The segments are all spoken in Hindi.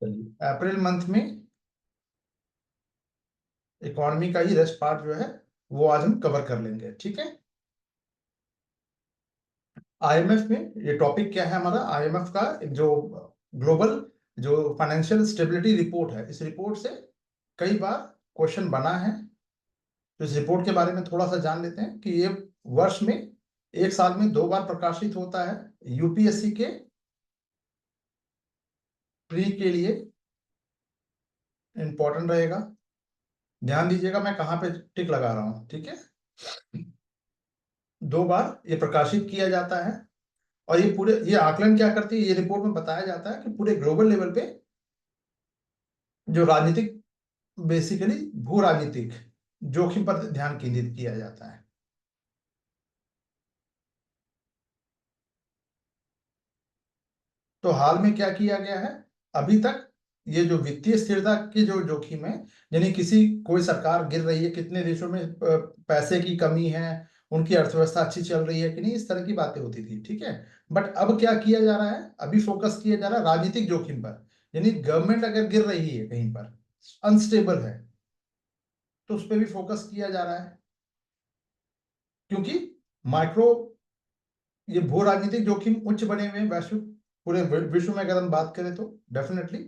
अप्रैल मंथ में इकोनॉमी का ही रेस्ट पार्ट जो है वो आज हम कवर कर लेंगे, ठीक है। आईएमएफ में ये टॉपिक क्या है हमारा, आईएमएफ का जो ग्लोबल जो फाइनेंशियल स्टेबिलिटी रिपोर्ट है, इस रिपोर्ट से कई बार क्वेश्चन बना है। तो इस रिपोर्ट के बारे में थोड़ा सा जान लेते हैं कि ये वर्ष में एक साल में 2 बार प्रकाशित होता है। यूपीएससी के प्री के लिए इंपॉर्टेंट रहेगा। ध्यान दीजिएगा मैं कहाँ पे टिक लगा रहा हूँ, ठीक है। 2 बार ये प्रकाशित किया जाता है और ये पूरे ये आकलन क्या करती है, ये रिपोर्ट में बताया जाता है कि पूरे ग्लोबल लेवल पे जो राजनीतिक बेसिकली भू राजनीतिक जोखिम पर ध्यान केंद्रित किया जाता है। तो हाल में क्या किया गया है, अभी तक ये जो वित्तीय स्थिरता की जो जोखिम है, यानी कोई सरकार गिर रही है, कितने देशों में पैसे की कमी है, उनकी अर्थव्यवस्था अच्छी चल रही है कि नहीं, इस तरह की बातें होती थी, ठीक है। बट अब क्या किया जा रहा है, अभी फोकस किया जा रहा है राजनीतिक जोखिम पर, यानी गवर्नमेंट अगर गिर रही है कहीं पर, अनस्टेबल है, तो उस पर भी फोकस किया जा रहा है। क्योंकि माइक्रो ये भू राजनीतिक जोखिम उच्च बने हुए हैं वैश्विक पूरे विश्व में, अगर हम बात करें तो डेफिनेटली,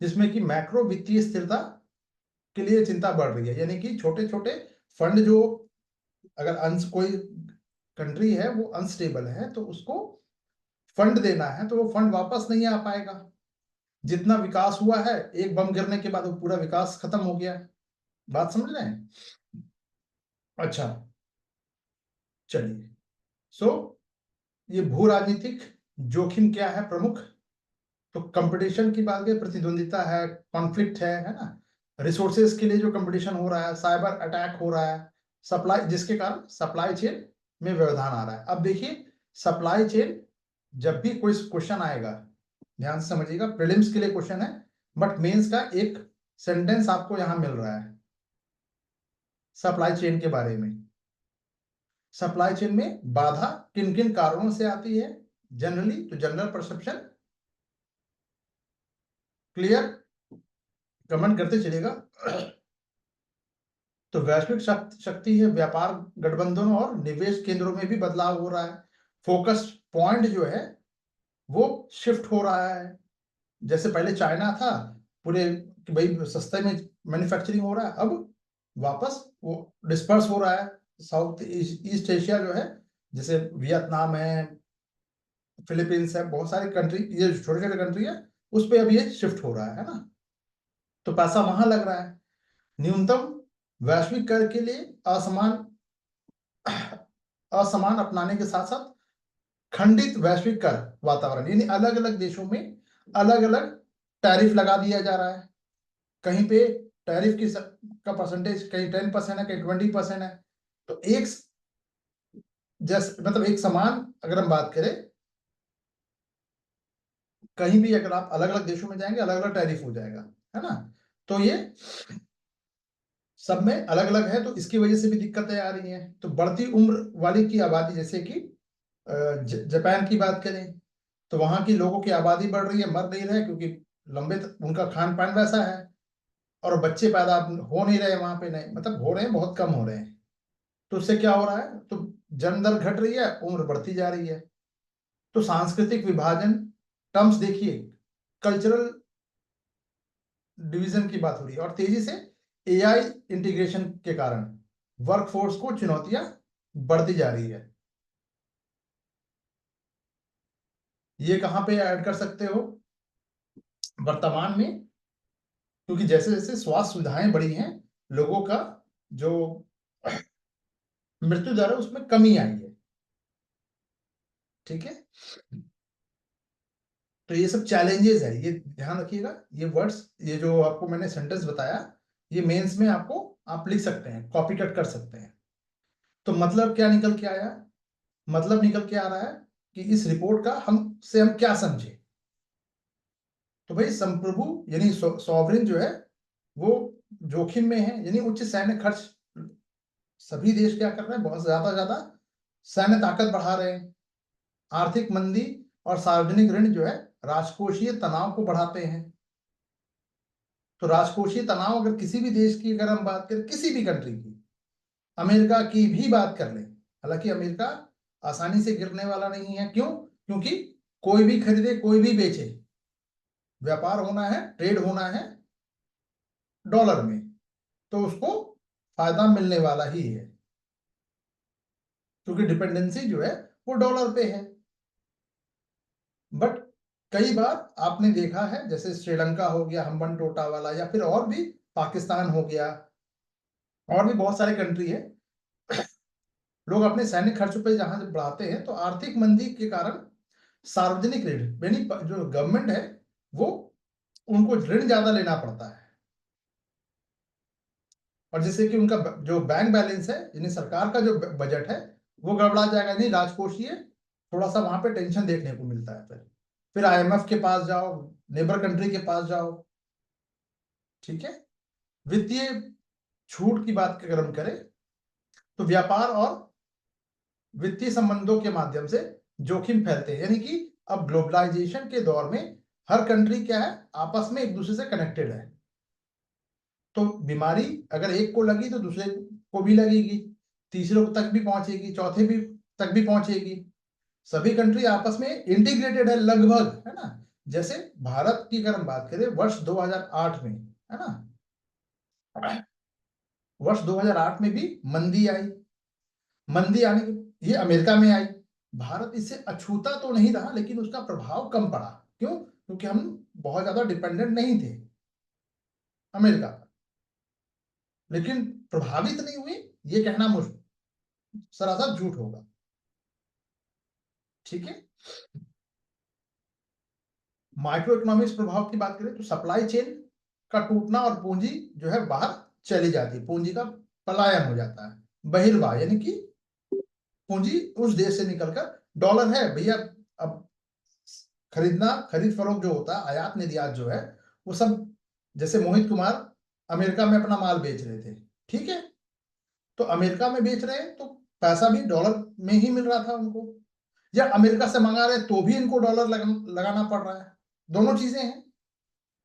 जिसमें कि मैक्रो वित्तीय स्थिरता के लिए चिंता बढ़ रही है, यानी कि छोटे छोटे फंड जो अगर कोई कंट्री है वो अनस्टेबल है तो उसको फंड देना है तो वो फंड वापस नहीं आ पाएगा। जितना विकास हुआ है एक बम गिरने के बाद वो पूरा विकास खत्म हो गया। बात समझ रहे हैं? अच्छा, चलिए। सो ये भू राजनीतिक जोखिम क्या है प्रमुख, तो कंपटीशन की बात करें, प्रतिद्वंदिता है, कॉन्फ्लिक्ट है ना, रिसोर्सेज के लिए जो कंपटीशन हो रहा है, साइबर अटैक हो रहा है, सप्लाई, जिसके कारण सप्लाई चेन में व्यवधान आ रहा है। अब देखिए सप्लाई चेन, जब भी कोई क्वेश्चन आएगा ध्यान से समझिएगा, प्रीलिम्स के लिए क्वेश्चन है बट मेंस का एक सेंटेंस आपको यहां मिल रहा है सप्लाई चेन के बारे में। सप्लाई चेन में बाधा किन किन कारणों से आती है जनरली, तो जनरल परसेप्शन क्लियर, कमेंट करते चलेगा। तो वैश्विक शक्ति है, व्यापार गठबंधनों और निवेश केंद्रों में भी बदलाव हो रहा है, फोकस पॉइंट जो है वो शिफ्ट हो रहा है। जैसे पहले चाइना था पूरे कि भाई सस्ते में मैन्युफैक्चरिंग हो रहा है, अब वापस वो डिस्पर्स हो रहा है। साउथ ईस्ट एशिया जो है, जैसे वियतनाम है, फिलीपींस है, बहुत सारे कंट्री, ये छोटे छोटे कंट्री है, उस पर अब ये शिफ्ट हो रहा है ना, तो पैसा वहां लग रहा है। न्यूनतम वैश्विक कर के लिए असमान असमान अपनाने के साथ साथ खंडित वैश्विक कर वातावरण, यानी अलग अलग देशों में अलग अलग टैरिफ लगा दिया जा रहा है। कहीं पे टैरिफ का परसेंटेज कहीं 10% है, कहीं 20% है। तो एक जैसे मतलब एक समान अगर हम बात करें, कहीं भी अगर आप अलग अलग देशों में जाएंगे अलग अलग टैरिफ हो जाएगा, है ना। तो ये सब में अलग अलग है, तो इसकी वजह से भी दिक्कतें आ रही हैं। तो बढ़ती उम्र वाली की आबादी, जैसे कि जापान की बात करें तो वहां की लोगों की आबादी बढ़ रही है, मर नहीं रहे क्योंकि उनका खान पान वैसा है, और बच्चे पैदा हो नहीं रहे वहां पे, नहीं मतलब हो रहे हैं, बहुत कम हो रहे हैं। तो उससे क्या हो रहा है, तो जन्म दर घट रही है, उम्र बढ़ती जा रही है। तो सांस्कृतिक विभाजन टर्म्स देखिए, कल्चरल डिवीजन की बात हो रही है, और तेजी से एआई इंटीग्रेशन के कारण वर्कफोर्स को चुनौतियां बढ़ती जा रही है। ये कहां पे ऐड कर सकते हो, वर्तमान में, क्योंकि जैसे जैसे स्वास्थ्य सुविधाएं बढ़ी हैं, लोगों का जो मृत्यु दर है उसमें कमी आई है, ठीक है। तो ये सब चैलेंजेस है, ये ध्यान रखिएगा। ये वर्ड्स, ये जो आपको मैंने सेंटेंस बताया, ये मेंस में आपको आप लिख सकते हैं, कॉपी कट कर सकते हैं। तो मतलब क्या निकल के आया, मतलब निकल के आ रहा है कि इस रिपोर्ट का हम क्या समझे। तो भाई संप्रभु यानी सॉवरेन जो है वो जोखिम में है, यानी उच्च सैन्य खर्च, सभी देश क्या कर रहे हैं, बहुत ज्यादा सैन्य ताकत बढ़ा रहे हैं। आर्थिक मंदी और सार्वजनिक ऋण जो है राजकोषीय तनाव को बढ़ाते हैं। तो राजकोषीय तनाव अगर किसी भी देश की अगर हम बात करें, किसी भी कंट्री की, अमेरिका की भी बात कर लें, हालांकि अमेरिका आसानी से गिरने वाला नहीं है। क्यों? क्योंकि कोई भी खरीदे कोई भी बेचे, व्यापार होना है, ट्रेड होना है डॉलर में, तो उसको फायदा मिलने वाला ही है, क्योंकि डिपेंडेंसी जो है वो डॉलर पे है। बट कई बार आपने देखा है, जैसे श्रीलंका हो गया, हम्बन टोटा वाला, या फिर और भी पाकिस्तान हो गया, और भी बहुत सारे कंट्री है, लोग अपने सैन्य खर्च पे जहां से बढ़ाते हैं, तो आर्थिक मंदी के कारण सार्वजनिक ऋण, यानी जो गवर्नमेंट है वो, उनको ऋण ज्यादा लेना पड़ता है, और जिससे कि उनका जो बैंक बैलेंस है, यानी सरकार का जो बजट है, वो गड़बड़ा जाएगा। नहीं, राजकोषीय थोड़ा सा वहां पे टेंशन देखने को मिलता है। फिर IMF के पास जाओ, नेबर कंट्री के पास जाओ, ठीक है। वित्तीय छूट की बात अगर हम करें, तो व्यापार और वित्तीय संबंधों के माध्यम से जोखिम फैलते हैं, यानी कि अब ग्लोबलाइजेशन के दौर में हर कंट्री क्या है, आपस में एक दूसरे से कनेक्टेड है। तो बीमारी अगर एक को लगी तो दूसरे को भी लगेगी, तीसरे तक भी पहुंचेगी, चौथे भी तक भी पहुंचेगी। सभी कंट्री आपस में इंटीग्रेटेड है लगभग, है ना। जैसे भारत की अगर हम बात करें, वर्ष 2008 में, है ना, वर्ष 2008 में भी मंदी आई। मंदी आने के, ये अमेरिका में आई, भारत इससे अछूता तो नहीं रहा, लेकिन उसका प्रभाव कम पड़ा। क्यों? क्योंकि हम बहुत ज्यादा डिपेंडेंट नहीं थे अमेरिका पर। लेकिन प्रभावित नहीं हुई, ये कहना मुश्किल, सरासर झूठ होगा, ठीक है। माइक्रो इकोनॉमिक्स प्रभाव की बात करें, तो सप्लाई चेन का टूटना और पूंजी जो है बाहर चली जाती है, पूंजी का पलायन हो जाता है, बहिर्वाह, यानी कि पूंजी उस देश से निकलकर, डॉलर है भैया, अब खरीदना, खरीद फरोख्त जो होता है, आयात निर्यात जो है, वो सब, जैसे मोहित कुमार अमेरिका में अपना माल बेच रहे थे, ठीक है, तो अमेरिका में बेच रहे हैं तो पैसा भी डॉलर में ही मिल रहा था उनको, या अमेरिका से मंगा रहे तो भी इनको डॉलर लगाना पड़ रहा है, दोनों चीजें हैं।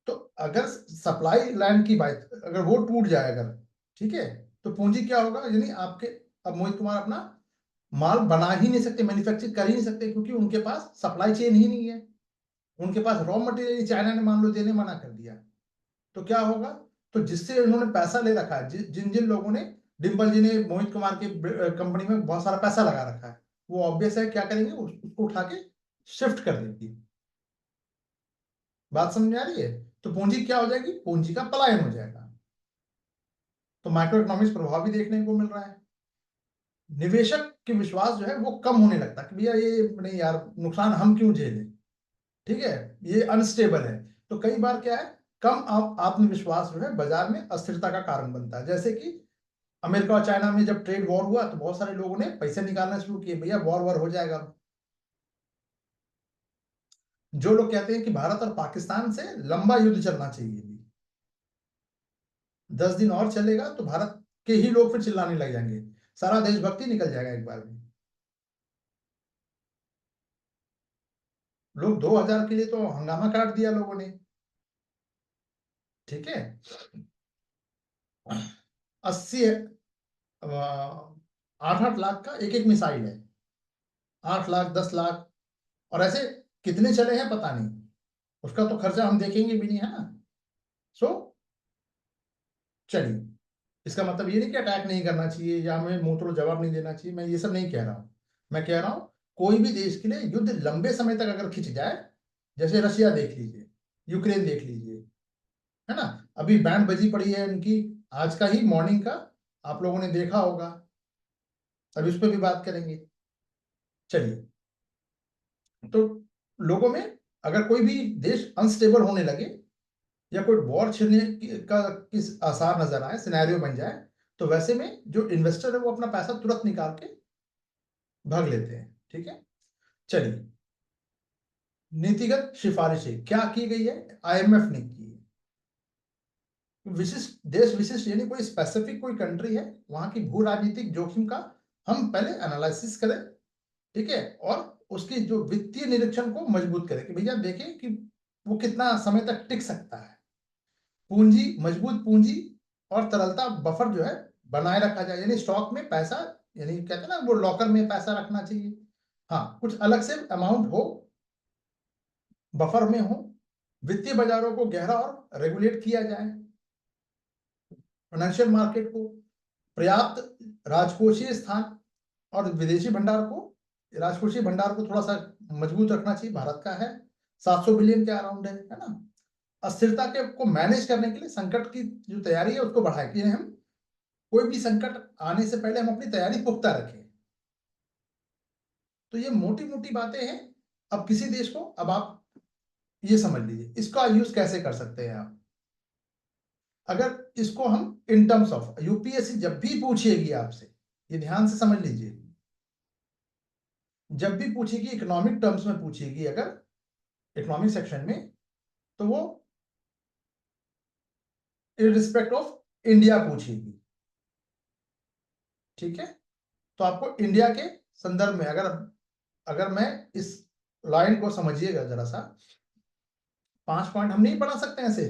तो अगर सप्लाई लाइन की बात, अगर वो टूट जाए अगर, ठीक है, तो पूंजी क्या होगा, यानी आपके, अब मोहित कुमार अपना माल बना ही नहीं सकते, मैन्युफैक्चर कर ही नहीं सकते, क्योंकि उनके पास सप्लाई चेन ही नहीं है। उनके पास रॉ मटेरियल चाइना ने मान लो देने मना कर दिया, तो क्या होगा? तो जिससे उन्होंने पैसा ले रखा है, जिन जिन लोगों ने, डिम्पल जी ने मोहित कुमार की कंपनी में बहुत सारा पैसा लगा रखा है, वो ऑब्वियस है क्या करेंगे, उसको उठा के शिफ्ट कर देंगे। बात समझ में आ रही है? तो पूंजी क्या हो जाएगी, पूंजी का पलायन हो जाएगा। तो माइक्रो इकोनॉमिक्स प्रभाव भी देखने को मिल रहा है। निवेशक के विश्वास जो है वो कम होने लगता है कि भैया ये नहीं यार, नुकसान हम क्यों झेलें, ठीक है, ये अनस्टेबल है। तो कई बार क्या है, कम आत्मविश्वास जो है बाजार में अस्थिरता का कारण बनता है। जैसे कि अमेरिका और चाइना में जब ट्रेड वॉर हुआ, तो बहुत सारे लोगों ने पैसे निकालना शुरू किए, भैया वॉर वॉर हो जाएगा। जो लोग कहते हैं कि भारत और पाकिस्तान से लंबा युद्ध चलना चाहिए, 10 दिन और चलेगा तो भारत के ही लोग फिर चिल्लाने लग जाएंगे, सारा देशभक्ति निकल जाएगा एक बार में। लोग 2000 के लिए तो हंगामा काट दिया लोगों ने, ठीक है। 80, 8-8 लाख का एक एक मिसाइल है, 8 लाख, 10 लाख, और ऐसे कितने चले हैं पता नहीं, उसका तो खर्चा हम देखेंगे भी नहीं, है ना। सो चलिए, इसका मतलब ये नहीं कि अटैक नहीं करना चाहिए या हमें मुंह तोड़ जवाब नहीं देना चाहिए, मैं ये सब नहीं कह रहा हूं। मैं कह रहा हूं, कोई भी देश के लिए युद्ध लंबे समय तक अगर खिंच जाए, जैसे रशिया देख लीजिए, यूक्रेन देख लीजिए, है ना, अभी बैंड बजी पड़ी है उनकी, आज का ही मॉर्निंग का आप लोगों ने देखा होगा, अभी उस पर भी बात करेंगे। चलिए, तो लोगों में अगर कोई भी देश अनस्टेबल होने लगे, या कोई वॉर छिड़ने का किस आसार नजर आए, सिनेरियो बन जाए, तो वैसे में जो इन्वेस्टर है वो अपना पैसा तुरंत निकाल के भाग लेते हैं, ठीक है। चलिए, नीतिगत सिफारिशें क्या की गई है, IMF ने की है। विशिष्ट देश विशिष्ट, यानी कोई स्पेसिफिक कोई कंट्री है, वहां की भू राजनीतिक जोखिम का हम पहले एनालिसिस करें, ठीक है, और उसकी जो वित्तीय निरीक्षण को मजबूत करें कि भैया देखें कि वो कितना समय तक टिक सकता है, पूंजी, मजबूत पूंजी और तरलता बफर जो है बनाए रखा जाए, यानी स्टॉक में पैसा, यानी कहते हैं ना वो लॉकर में पैसा रखना चाहिए। हाँ, कुछ अलग से अमाउंट हो, बफर में हो। वित्तीय बाजारों को गहरा और रेगुलेट किया जाए। फाइनेंशियल मार्केट को पर्याप्त राजकोषीय स्थान और विदेशी भंडार को, राजकोषीय भंडार को थोड़ा सा मजबूत रखना चाहिए। भारत का है 700 बिलियन के अराउंड है ना। अस्थिरता के को मैनेज करने के लिए संकट की जो तैयारी है उसको बढ़ाए कि हम कोई भी संकट आने से पहले हम अपनी तैयारी पुख्ता रखें। तो ये मोटी मोटी बातें हैं। अब किसी देश को, अब आप ये समझ लीजिए इसका यूज कैसे कर सकते हैं आप। अगर इसको हम इन टर्म्स ऑफ यूपीएससी जब भी पूछेगी आपसे, ये ध्यान से समझ लीजिए, जब भी पूछेगी इकोनॉमिक टर्म्स में पूछेगी, अगर इकोनॉमिक सेक्शन में, तो वो इन रिस्पेक्ट ऑफ इंडिया पूछेगी। ठीक है, तो आपको इंडिया के संदर्भ में, अगर अगर मैं इस लाइन को समझिएगा जरा सा, 5 पॉइंट हम नहीं पढ़ा सकते ऐसे,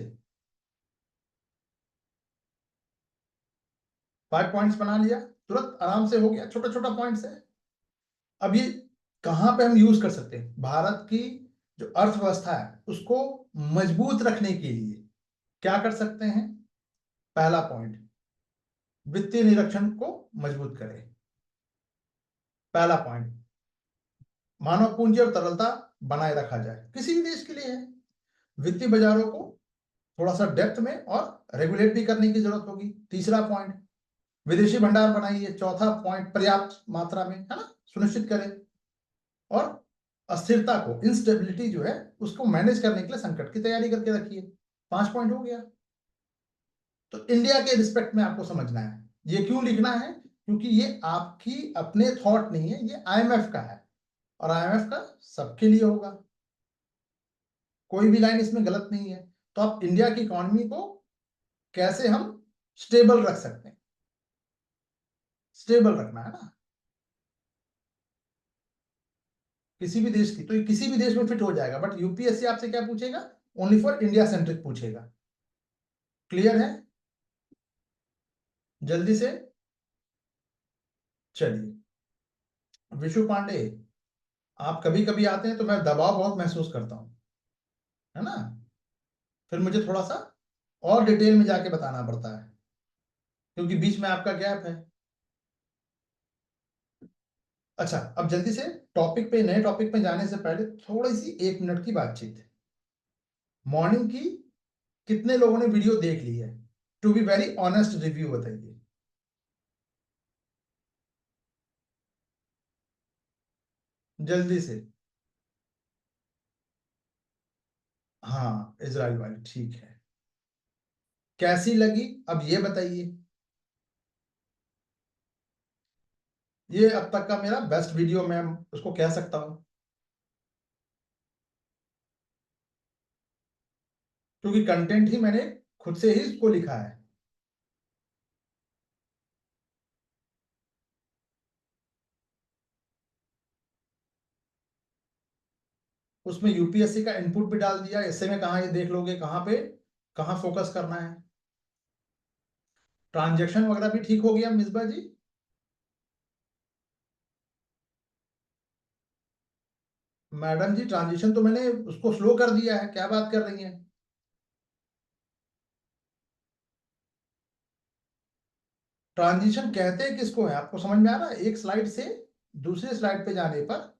5 पॉइंट्स बना लिया तुरंत आराम से हो गया, छोटा छोटा पॉइंट्स है। अब ये कहां पे हम यूज कर सकते हैं, भारत की जो अर्थव्यवस्था है उसको मजबूत रखने के लिए क्या कर सकते हैं। पहला पॉइंट, वित्तीय निरीक्षण को मजबूत करें। पहला पॉइंट, मानव पूंजी और तरलता बनाए रखा जाए, किसी भी देश के लिए है। वित्तीय बाजारों को थोड़ा सा डेप्थ में और रेगुलेट भी करने की जरूरत होगी। तीसरा पॉइंट, विदेशी भंडार बनाइए। चौथा पॉइंट, पर्याप्त मात्रा में, है ना, सुनिश्चित करें। और अस्थिरता को, इंस्टेबिलिटी जो है उसको मैनेज करने के लिए संकट की तैयारी करके रखिए। 5 पॉइंट हो गया। तो इंडिया के रिस्पेक्ट में आपको समझना है, ये क्यों लिखना है, क्योंकि ये आपकी अपने थॉट नहीं है, ये आईएमएफ का है, और आईएमएफ का सबके लिए होगा, कोई भी लाइन इसमें गलत नहीं है। तो आप इंडिया की इकोनॉमी को कैसे हम स्टेबल रख सकते हैं, स्टेबल रखना है ना किसी भी देश की, तो ये किसी भी देश में फिट हो जाएगा। बट यूपीएससी आपसे क्या पूछेगा, ओनली फॉर इंडिया सेंट्रिक पूछेगा। क्लियर है, जल्दी से। चलिए, विशु पांडे, आप कभी कभी आते हैं तो मैं दबाव बहुत महसूस करता हूं, है ना, फिर मुझे थोड़ा सा और डिटेल में जाके बताना पड़ता है, क्योंकि बीच में आपका गैप है। अच्छा, अब जल्दी से टॉपिक पे, नए टॉपिक पे जाने से पहले थोड़ी सी 1 मिनट की बातचीत है। मॉर्निंग की कितने लोगों ने वीडियो देख ली है, to be very honest review बताइए। जल्दी से। हाँ, इजराइल वाली, ठीक है। कैसी लगी अब ये बताइए। ये अब तक का मेरा बेस्ट वीडियो मैं उसको कह सकता हूं, क्योंकि कंटेंट ही मैंने खुद से ही इसको लिखा है। उसमें यूपीएससी का इनपुट भी डाल दिया, ऐसे में कहाँ ये देख लोगे, कहाँ पे कहाँ फोकस करना है। ट्रांजेक्शन वगैरह भी ठीक हो गया मिसबा जी। मैडम जी, ट्रांजिशन तो मैंने उसको स्लो कर दिया है, क्या बात कर रही हैं। ट्रांजिशन कहते हैं किसको है, आपको समझ में आ रहा है, एक स्लाइड से दूसरे स्लाइड पे जाने पर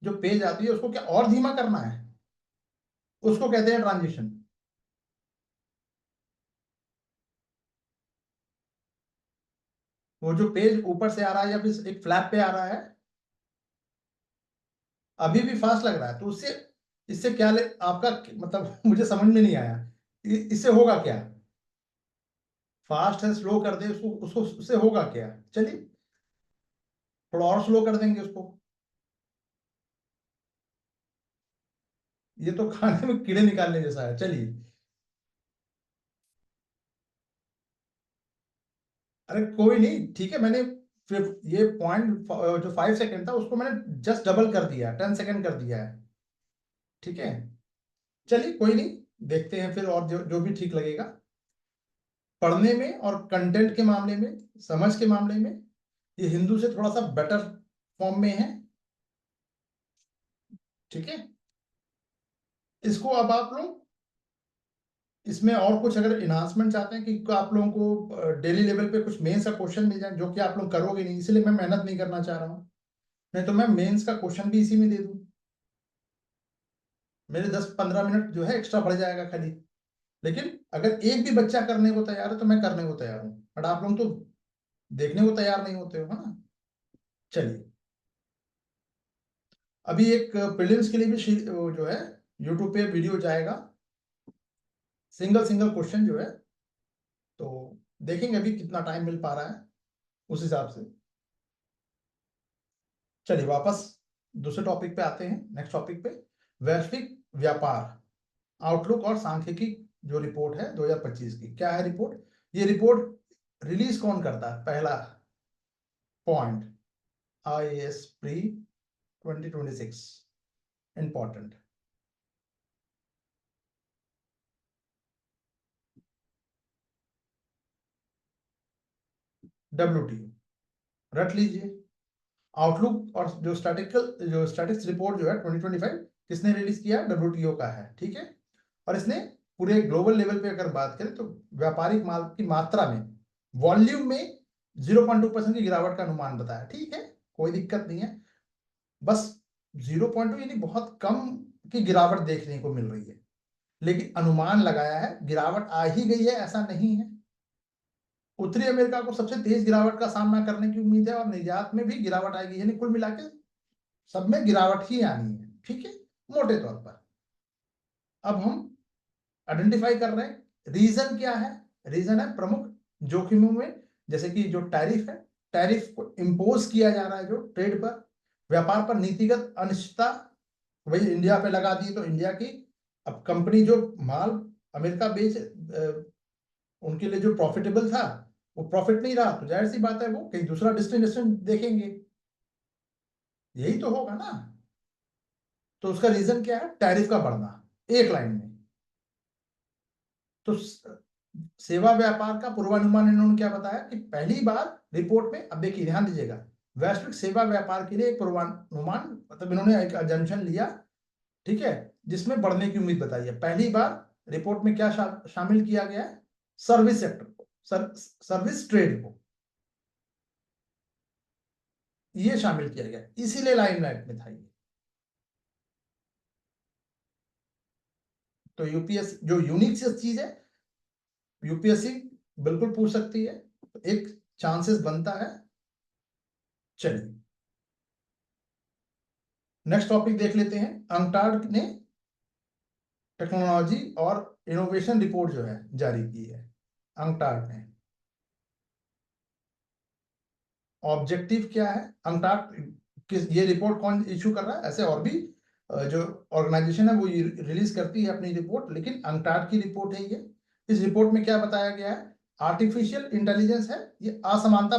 जो पेज आती है उसको क्या और धीमा करना है, उसको कहते हैं ट्रांजिशन। वो जो पेज ऊपर से आ रहा है या फिर एक फ्लैप पे आ रहा है, अभी भी फास्ट लग रहा है, तो उससे, इससे क्या आपका मतलब मुझे समझ में नहीं आया, इससे होगा क्या। फास्ट है, स्लो कर दे उसको, उसको उससे होगा क्या। चलिए, थोड़ा और स्लो कर देंगे उसको। ये तो खाने में कीड़े निकालने जैसा है, चलिए। अरे कोई नहीं, ठीक है, मैंने फिर ये पॉइंट जो 5 सेकेंड था उसको मैंने जस्ट डबल कर दिया, 10 सेकेंड कर दिया है। ठीक है, चलिए कोई नहीं, देखते हैं फिर और जो जो भी ठीक लगेगा। पढ़ने में और कंटेंट के मामले में, समझ के मामले में ये हिंदू से थोड़ा सा बेटर फॉर्म में है। ठीक है, इसको अब आप लोग इसमें और कुछ अगर इन्हांसमेंट चाहते हैं कि आप लोगों को डेली लेवल पे कुछ मेंस का क्वेश्चन मिल जाए, जो कि आप लोग करोगे नहीं, इसलिए मैं मेहनत नहीं करना चाह रहा हूँ। नहीं तो मैं मेंस का क्वेश्चन भी इसी में दे दूँ, मेरे 10-15 मिनट जो है एक्स्ट्रा बढ़ जाएगा खाली। लेकिन अगर एक भी बच्चा करने को तैयार है तो मैं करने को तैयार हूँ, बट आप लोग तो देखने को तैयार नहीं होते हो, है ना। चलिए, अभी एक प्रीलिम्स के लिए भी वो जो है यूट्यूब पे वीडियो जाएगा, सिंगल सिंगल क्वेश्चन जो है, तो देखेंगे अभी कितना टाइम मिल पा रहा है उस हिसाब से। चलिए वापस दूसरे टॉपिक पे आते हैं, नेक्स्ट टॉपिक पे, वैश्विक व्यापार आउटलुक और सांख्यिकी जो रिपोर्ट है 2025 की। क्या है रिपोर्ट? ये रिपोर्ट रिलीज कौन करता है? पहला point, IAS pre 2026, important. WTO रट लीजिए। आउटलुक और जो स्टैटिक्स रिपोर्ट जो है 2025 किसने रिलीज किया? WTO का है, ठीक है। और इसने पूरे ग्लोबल लेवल पे अगर बात करें तो व्यापारिक माल की मात्रा में, वॉल्यूम में 0.2% की गिरावट का अनुमान बताया। ठीक है, कोई दिक्कत नहीं है, बस 0.2 यानी बहुत कम की गिरावट देखने को मिल रही है, लेकिन अनुमान लगाया है, गिरावट आ ही गई है ऐसा नहीं है। उत्तरी अमेरिका को सबसे तेज गिरावट का सामना करने की उम्मीद है और निर्यात में भी गिरावट आएगी, यानी कुल मिला के सब में गिरावट ही आनी है। ठीक है, मोटे तौर पर। अब हम आइडेंटिफाई कर रहे हैं रीजन क्या है। रीजन है प्रमुख जोखिमों में, जैसे कि जो टैरिफ है, टैरिफ को इम्पोज किया जा रहा है जो ट्रेड पर, व्यापार पर नीतिगत अनिश्चितता, वही इंडिया पे लगा दी तो इंडिया की अब कंपनी जो माल अमेरिका बेच उनके लिए जो प्रॉफिटेबल था वो प्रॉफिट नहीं रहा, तो जाहिर सी बात है वो कहीं दूसरा डेस्टिनेशन देखेंगे, यही तो होगा ना। तो उसका रीजन क्या है? टैरिफ का बढ़ना, एक लाइन में। तो सेवा व्यापार का पूर्वानुमान इन्होंने क्या बताया कि पहली बार रिपोर्ट में, अब देखिए ध्यान दीजिएगा, वैश्विक सेवा व्यापार के लिए एक पूर्वानुमान, मतलब इन्होंने एक अजम्पशन लिया, ठीक है, जिसमें बढ़ने की उम्मीद बताई है। पहली बार रिपोर्ट में क्या शामिल किया गया है? सर्विस सेक्टर को, सर्विस ट्रेड को, ये शामिल किया गया, इसीलिए लाइमलाइट में था ये। तो यूपीएस जो यूनिक से चीज है, यूपीएससी बिल्कुल पूछ सकती है, एक चांसेस बनता है। चलिए नेक्स्ट टॉपिक देख लेते हैं। अंकटाड ने टेक्नोलॉजी और इनोवेशन रिपोर्ट जो है जारी की है, अंकटाड ने। ऑब्जेक्टिव क्या है अंकटाड किस, ये रिपोर्ट कौन इशू कर रहा है? ऐसे और भी जो ऑर्गेनाइजेशन है वो रिलीज करती है अपनी रिपोर्ट, लेकिन अंकटाड की रिपोर्ट है ये। इस रिपोर्ट में क्या बताया गया है? आर्टिफिशियल इंटेलिजेंस है, ये असमानता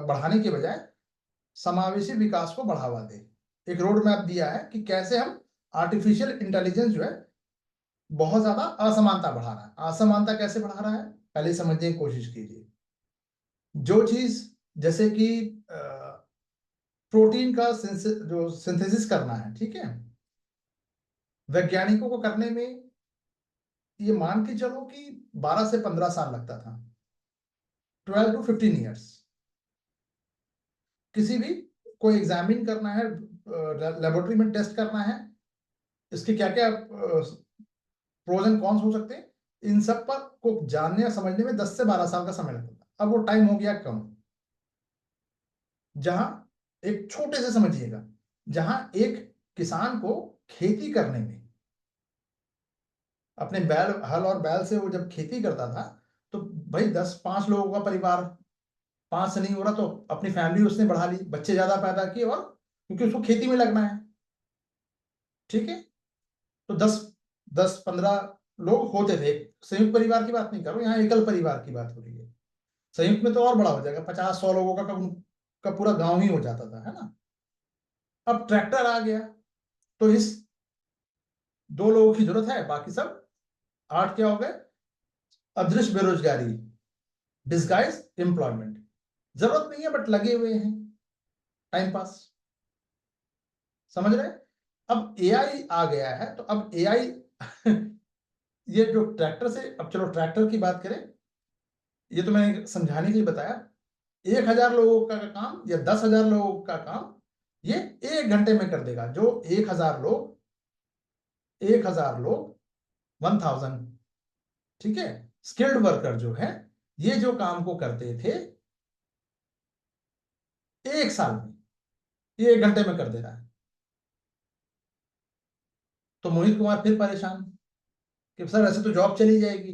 बढ़ाने के बजाय समावेशी विकास को बढ़ावा दे। एक रोड मैप दिया है कि कैसे हम आर्टिफिशियल इंटेलिजेंस जो है बहुत ज्यादा असमानता बढ़ा रहा है। असमानता कैसे बढ़ा रहा है पहले समझने की कोशिश कीजिए। जो चीज जैसे कि प्रोटीन का जो सिंथेसिस करना है, ठीक है, वैज्ञानिकों को करने में ये मान के चलो कि 12 से 15 साल लगता था, 12 to 15 years। किसी भी को एग्जामिन करना है, लेबोरेटरी में टेस्ट करना है, इसके क्या क्या प्रोज एंड कॉन्स हो सकते हैं, इन सब पर को जानने या समझने में 10 से 12 साल का समय लगता था। अब वो टाइम हो गया कम, जहां एक छोटे से समझिएगा, जहां एक किसान को खेती करने में, अपने बैल, हल और बैल से वो जब खेती करता था, तो भाई 10-5 लोगों का परिवार, 5 से नहीं हो रहा तो अपनी फैमिली उसने बढ़ा ली, बच्चे ज्यादा पैदा किए, और क्योंकि उसको खेती में लगना है, ठीक है, तो 10-15 लोग होते थे। संयुक्त परिवार की बात नहीं कर रहा हूं, यहाँ एकल परिवार की बात हो रही है। संयुक्त में तो और बड़ा हो जाएगा, 50-100 लोगों का पूरा गांव ही हो जाता था, है ना। अब ट्रैक्टर आ गया, तो इस 2 लोगों की जरूरत है, बाकी सब 8 क्या हो गए, अदृश्य बेरोजगारी, डिस्गाइज एम्प्लॉयमेंट, जरूरत नहीं है बट लगे हुए हैं, टाइम पास। समझ रहे? अब एआई आ गया है, तो अब एआई ये जो ट्रैक्टर से, अब चलो ट्रैक्टर की बात करें, ये तो मैंने समझाने के लिए बताया। 1,000 लोगों का काम या 10,000 लोगों का काम ये 1 घंटे में कर देगा। जो 1,000 लोग 1,000, ठीक है, स्किल्ड वर्कर जो है, ये जो काम को करते थे 1 साल में, ये 1 घंटे में कर दे रहा है। तो मोहित कुमार फिर परेशान कि सर ऐसे तो जॉब चली जाएगी।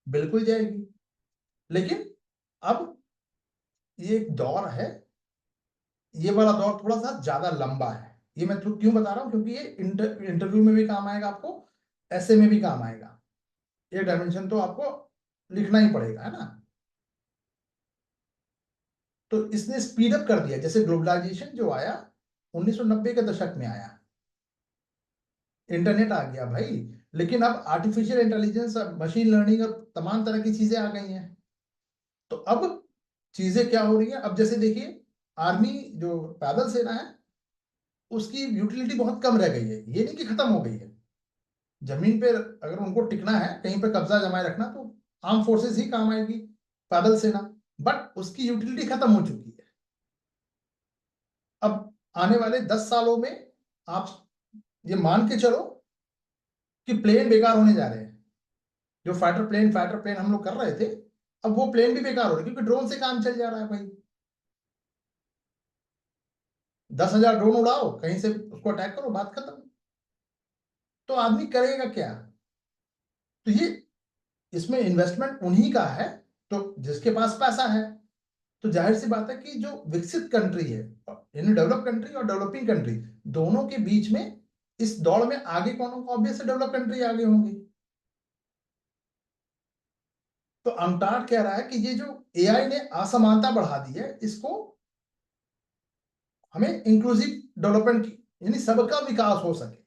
बिल्कुल जाएगी, लेकिन अब ये एक दौर है, ये वाला दौर थोड़ा सा ज्यादा लंबा है। ये मैं क्यों बता रहा हूं, क्योंकि ये इंटरव्यू में भी काम आएगा आपको, ऐसे में भी काम आएगा। ये डायमेंशन तो आपको लिखना ही पड़ेगा, है ना। तो इसने स्पीड अप कर दिया। जैसे ग्लोबलाइजेशन जो आया 1990 के दशक में आया, इंटरनेट आ गया भाई, लेकिन अब आर्टिफिशियल इंटेलिजेंस, मशीन लर्निंग और तमाम तरह की चीजें आ गई हैं। तो अब चीजें क्या हो रही है, अब जैसे देखिए, आर्मी जो पैदल सेना है उसकी यूटिलिटी बहुत कम रह गई है। ये नहीं कि खत्म हो गई है, जमीन पे अगर उनको टिकना है, कहीं पे कब्जा जमाए रखना, तो आर्म फोर्सेस ही काम आएगी, पैदल सेना। बट उसकी यूटिलिटी खत्म हो चुकी है। अब आने वाले 10 सालों में आप ये मान के चलो कि प्लेन बेकार होने जा रहे हैं। जो फाइटर प्लेन हम लोग कर रहे थे, अब वो प्लेन भी बेकार हो रहे हैं, क्योंकि ड्रोन से काम चल जा रहा है भाई। 10,000 ड्रोन उड़ाओ, कहीं से उसको अटैक करो, बात खत्म। तो आदमी करेगा क्या? तो ये, इसमें इन्वेस्टमेंट उन्हीं का है तो जिसके पास पैसा है। तो जाहिर सी बात है कि जो विकसित कंट्री है, यानी डेवलप कंट्री और डेवलपिंग कंट्री, दोनों के बीच में इस दौड़ में आगे कौन होगा? ऑब्वियस डेवलप कंट्री आगे होंगी। तो अमटाड कह रहा है कि ये जो एआई ने असमानता बढ़ा दी है, इसको हमें इंक्लूसिव डेवलपमेंट की, यानी सबका विकास हो सके।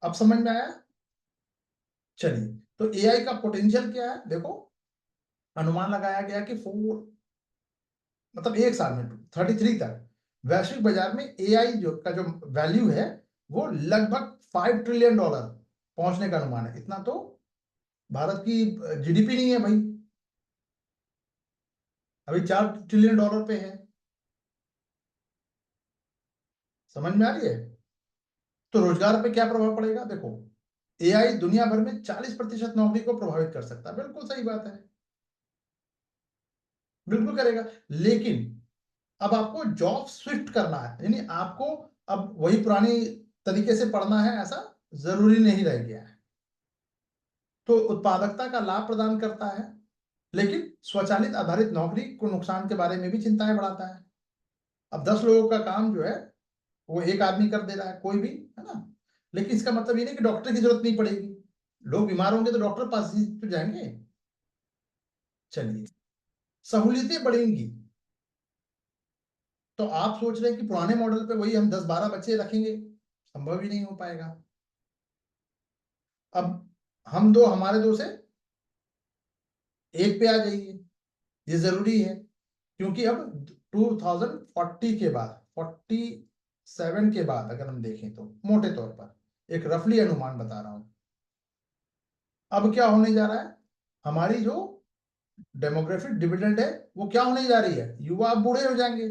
अब समझ में आया? चलिए, तो एआई का पोटेंशियल क्या है देखो। अनुमान लगाया गया कि 1 साल में 33 तक वैश्विक बाजार में एआई जो का जो वैल्यू है वो लगभग $5 ट्रिलियन पहुंचने का अनुमान है। इतना तो भारत की जीडीपी नहीं है भाई, अभी $4 ट्रिलियन पे है। समझ में आ रही है? तो रोजगार पे क्या प्रभाव पड़ेगा देखो। एआई दुनिया भर में 40% नौकरी को प्रभावित कर सकता है, बिल्कुल सही बात है, बिल्कुल करेगा। लेकिन अब आपको जॉब स्विफ्ट करना है, यानी आपको अब वही पुरानी तरीके से पढ़ना है, ऐसा जरूरी नहीं रह गया है। तो उत्पादकता का लाभ प्रदान करता है, लेकिन स्वचालित आधारित नौकरी को नुकसान के बारे में भी चिंताएं बढ़ाता है। अब 10 लोगों का काम जो है वो एक आदमी कर दे रहा है, कोई भी, है ना। लेकिन इसका मतलब ये नहीं कि डॉक्टर की जरूरत नहीं पड़ेगी। लोग बीमार होंगे तो डॉक्टर पास ही तो जाएंगे। चलिए, सहूलियतें बढ़ेंगी। तो आप सोच रहे हैं कि पुराने मॉडल पे वही हम 10-12 बच्चे रखेंगे, संभव ही नहीं हो पाएगा। अब हम दो, हमारे दो से एक पे आ जाइए, ये जरूरी है। क्योंकि अब 2040 के बाद, 47 के बाद अगर हम देखें तो मोटे तौर पर एक रफली अनुमान बता रहा हूं, अब क्या होने जा रहा है, हमारी जो डेमोग्राफिक डिविडेंड है वो क्या होने जा रही है, युवा अब बूढ़े हो जाएंगे।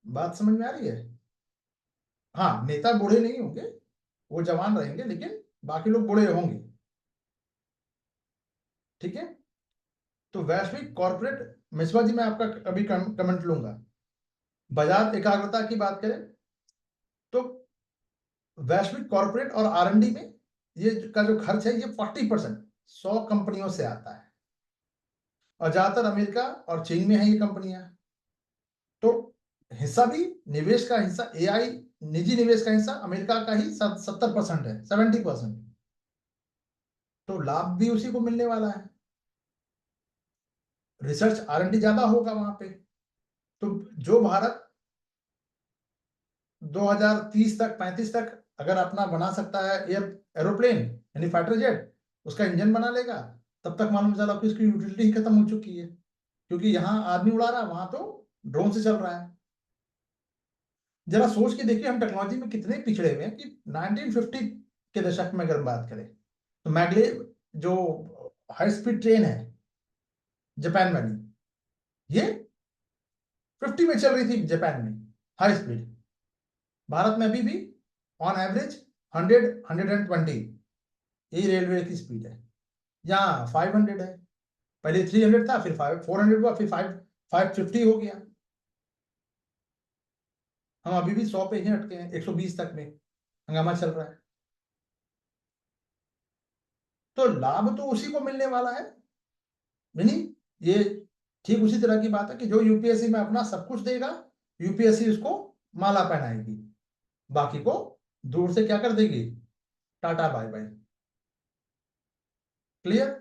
बात समझ में आ रही है? हाँ, नेता बूढ़े नहीं होंगे, वो जवान रहेंगे, लेकिन बाकी लोग बूढ़े होंगे। ठीक है। तो वैश्विक कॉर्पोरेट, मिश्रा जी मैं आपका अभी कमेंट लूंगा। बाजार एकाग्रता की बात करें तो वैश्विक कॉर्पोरेट और आरएनडी में ये का जो खर्च है ये 40% 100 कंपनियों से आता है, और ज्यादातर अमेरिका और चीन में है ये कंपनियां। तो हिस्सा भी, निवेश का हिस्सा, एआई निजी निवेश का हिस्सा अमेरिका का ही 70% है, 70%। तो लाभ भी उसी को मिलने वाला है, रिसर्च आरएनडी ज्यादा होगा वहां पे। तो जो भारत 2030 तक 35 तक अगर अपना बना सकता है एरोप्लेन यानी फाइटर जेट, उसका इंजन बना लेगा, तब तक मालूम चला कि उसकी यूटिलिटी ही खत्म हो चुकी है, क्योंकि यहाँ आदमी उड़ा रहा है, वहां तो ड्रोन से चल रहा है। जरा सोच के देखिए हम टेक्नोलॉजी में कितने पिछड़े हुए हैं कि 1950 के दशक में अगर बात करें तो मैगले जो हाई स्पीड ट्रेन है जापान वाली, ये 50 में चल रही थी जापान में हाई स्पीड। भारत में अभी भी ऑन एवरेज 100-120 यही रेलवे की स्पीड है। यहाँ 500 है, पहले 300 था, फिर 400 हुआ, फिर 550 हो गया। हम अभी भी 100 पे ही अटके हैं, 120 तक में हंगामा चल रहा है। तो लाभ तो उसी को मिलने वाला है, नहीं? ये ठीक उसी तरह की बात है कि जो यूपीएससी में अपना सब कुछ देगा, यूपीएससी उसको माला पहनाएगी, बाकी को दूर से क्या कर देगी, टाटा बाय बाय। क्लियर?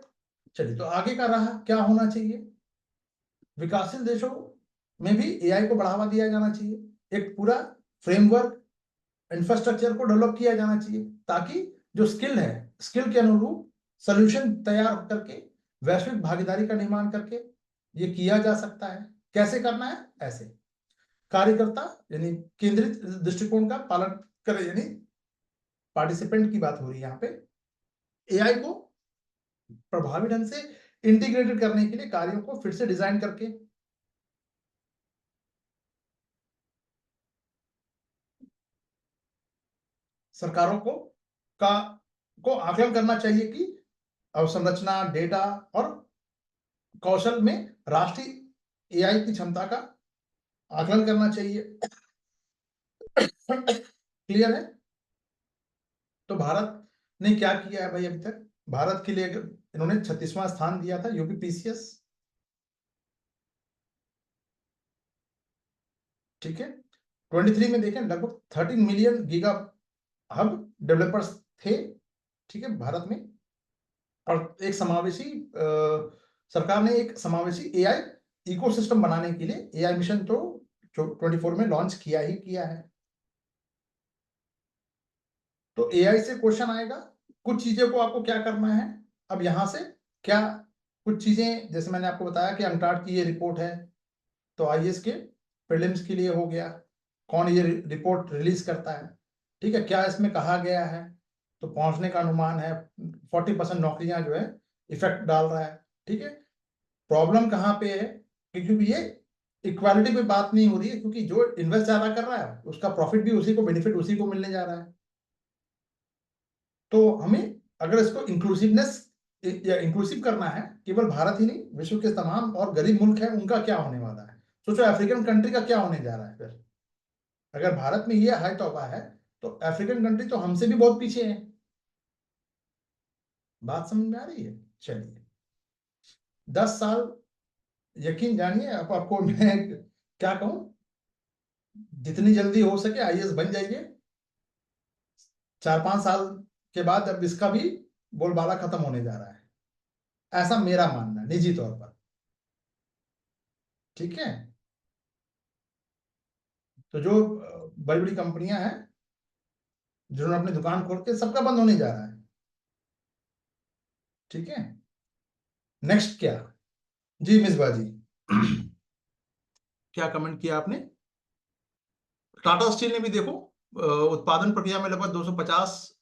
चलिए, तो आगे का रहा क्या होना चाहिए। विकासशील देशों में भी एआई को बढ़ावा दिया जाना चाहिए, एक पूरा फ्रेमवर्क इंफ्रास्ट्रक्चर को डेवलप किया जाना चाहिए, ताकि जो स्किल है, स्किल के अनुरूप सोल्यूशन तैयार करके वैश्विक भागीदारी का निर्माण करके ये किया जा सकता है। कैसे करना है? ऐसे कार्यकर्ता यानी केंद्रित दृष्टिकोण का पालन करें, यानी पार्टिसिपेंट की बात हो रही है यहाँ पे। एआई को प्रभावी ढंग से इंटीग्रेटेड करने के लिए कार्यों को फिर से डिजाइन करके सरकारों को आकलन करना चाहिए कि अवसंरचना, डेटा और कौशल में राष्ट्रीय एआई की क्षमता का आकलन करना चाहिए। क्लियर है? तो भारत ने क्या किया है भाई अभी तक? भारत के लिए इन्होंने 36वां स्थान दिया था यूपीपीसीएस, ठीक है। 23 में देखें लगभग 13 मिलियन गीगा हब डेवलपर्स थे, ठीक है, भारत में। और एक समावेशी सरकार ने एक समावेशी एआई इकोसिस्टम बनाने के लिए एआई मिशन तो 24 में लॉन्च किया ही किया है। तो एआई से क्वेश्चन आएगा, कुछ चीजें को आपको क्या करना है। अब यहां से क्या कुछ चीजें, जैसे मैंने आपको बताया कि अंटार्ड की ये रिपोर्ट है, तो आईएएस के प्रीलिम्स के लिए हो गया, कौन ये रिपोर्ट रिलीज करता है, ठीक है, क्या इसमें कहा गया है, तो पहुंचने का अनुमान है 40% नौकरियां जो है इफेक्ट डाल रहा है, ठीक है। प्रॉब्लम कहाँ पे है कि क्योंकि ये इक्वालिटी पे बात नहीं हो रही है, क्योंकि जो इन्वेस्ट ज्यादा कर रहा है उसका प्रॉफिट भी उसी को, बेनिफिट उसी को मिलने जा रहा है। तो हमें अगर इसको इंक्लूसिवनेस या इंक्लूसिव करना है, केवल भारत ही नहीं, विश्व के तमाम और गरीब मुल्क है उनका क्या होने वाला है, सोचो अफ्रीकन कंट्री का क्या होने जा रहा है फिर। अगर भारत में ये हाई तौबा है तो अफ्रीकन कंट्री तो हमसे भी बहुत पीछे है। बात समझ में आ रही है? चलिए, 10 साल, यकीन जानिए आपको मैं क्या कहूं, जितनी जल्दी हो सके आईएएस बन जाइए। 4-5 साल के बाद अब इसका भी बोलबाला खत्म होने जा रहा है, ऐसा मेरा मानना है निजी तौर पर, ठीक है। तो जो बड़ी बड़ी कंपनियां हैं जिन्होंने अपनी दुकान खोल के, सबका बंद होने जा रहा है, ठीक है। नेक्स्ट क्या? जी मिसबा जी, क्या कमेंट किया आपने? टाटा स्टील ने भी देखो उत्पादन प्रक्रिया में लगभग 250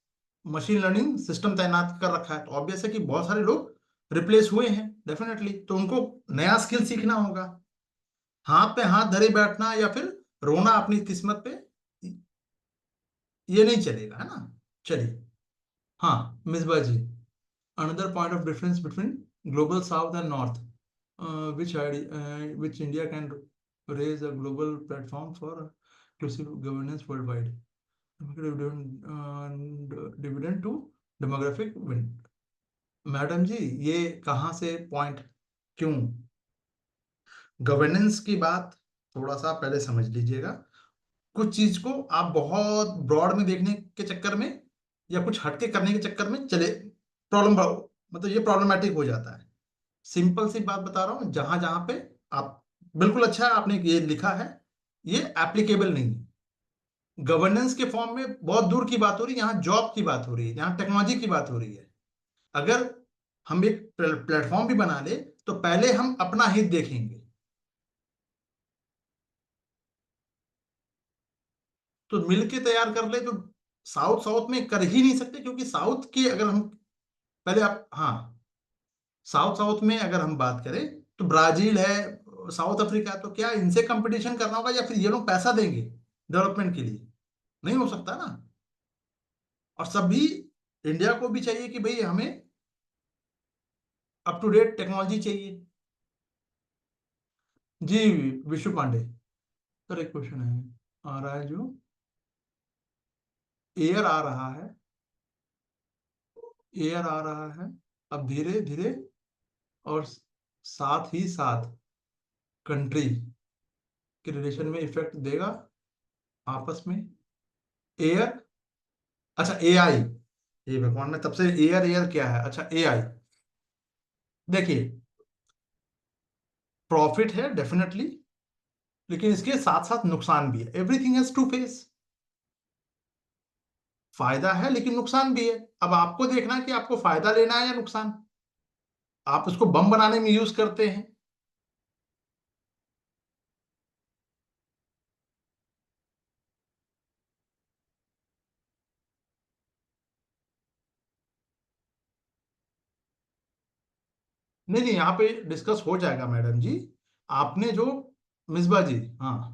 मशीन लर्निंग सिस्टम तैनात कर रखा है, तो ऑब्वियस है कि बहुत सारे लोग रिप्लेस हुए हैं डेफिनेटली, तो उनको नया स्किल सीखना होगा। हाथ पे हाथ धरे बैठना या फिर रोना अपनी किस्मत पे, ये नहीं चलेगा, है ना। चलिए, हाँ मिसबा जी, another point of difference between global south and north, which India can raise a global platform for inclusive governance worldwide. Dividend to demographic win. Madam ji, ये कहाँ से पॉइंट, क्यों? गवर्नेंस की बात थोड़ा सा पहले समझ लीजिएगा। कुछ चीज को आप बहुत ब्रॉड में देखने के चक्कर में या कुछ हटके करने के चक्कर में चले प्रॉब्लम, मतलब ये प्रॉब्लमेटिक हो जाता है। सिंपल सी बात बता रहा हूं, जहां जहां पे आप, बिल्कुल अच्छा है आपने ये लिखा है, ये एप्लीकेबल नहीं है, गवर्नेंस के फॉर्म में बहुत दूर की बात हो रही है, यहाँ जॉब की बात हो रही है, यहाँ टेक्नोलॉजी की बात हो रही है। अगर हम एक प्लेटफॉर्म भी बना ले तो पहले हम अपना हित देखेंगे। तो मिलके तैयार कर ले तो साउथ साउथ में कर ही नहीं सकते, क्योंकि साउथ की अगर हम पहले आप, हाँ, साउथ साउथ में अगर हम बात करें तो ब्राजील है, साउथ अफ्रीका है, तो क्या इनसे कंपटीशन करना होगा, या फिर ये लोग पैसा देंगे डेवलपमेंट के लिए? नहीं हो सकता ना। और सभी इंडिया को भी चाहिए कि भाई हमें अप टू डेट टेक्नोलॉजी चाहिए। जी, विशु पांडे सर, एक क्वेश्चन है आ रहा है जो एयर आ रहा है, एयर आ रहा है अब धीरे धीरे, और साथ ही साथ कंट्री के रिलेशन में इफेक्ट देगा आपस में। एयर, अच्छा एआई, ये भगवान में तब से एयर एयर क्या है, अच्छा एआई। देखिए, प्रॉफिट है डेफिनेटली, लेकिन इसके साथ साथ नुकसान भी है। Everything has to face. फायदा है लेकिन नुकसान भी है। अब आपको देखना है कि आपको फायदा लेना है या नुकसान। आप उसको बम बनाने में यूज करते हैं। नहीं नहीं, यहाँ पे डिस्कस हो जाएगा मैडम जी। आपने जो, मिसबा जी, हाँ,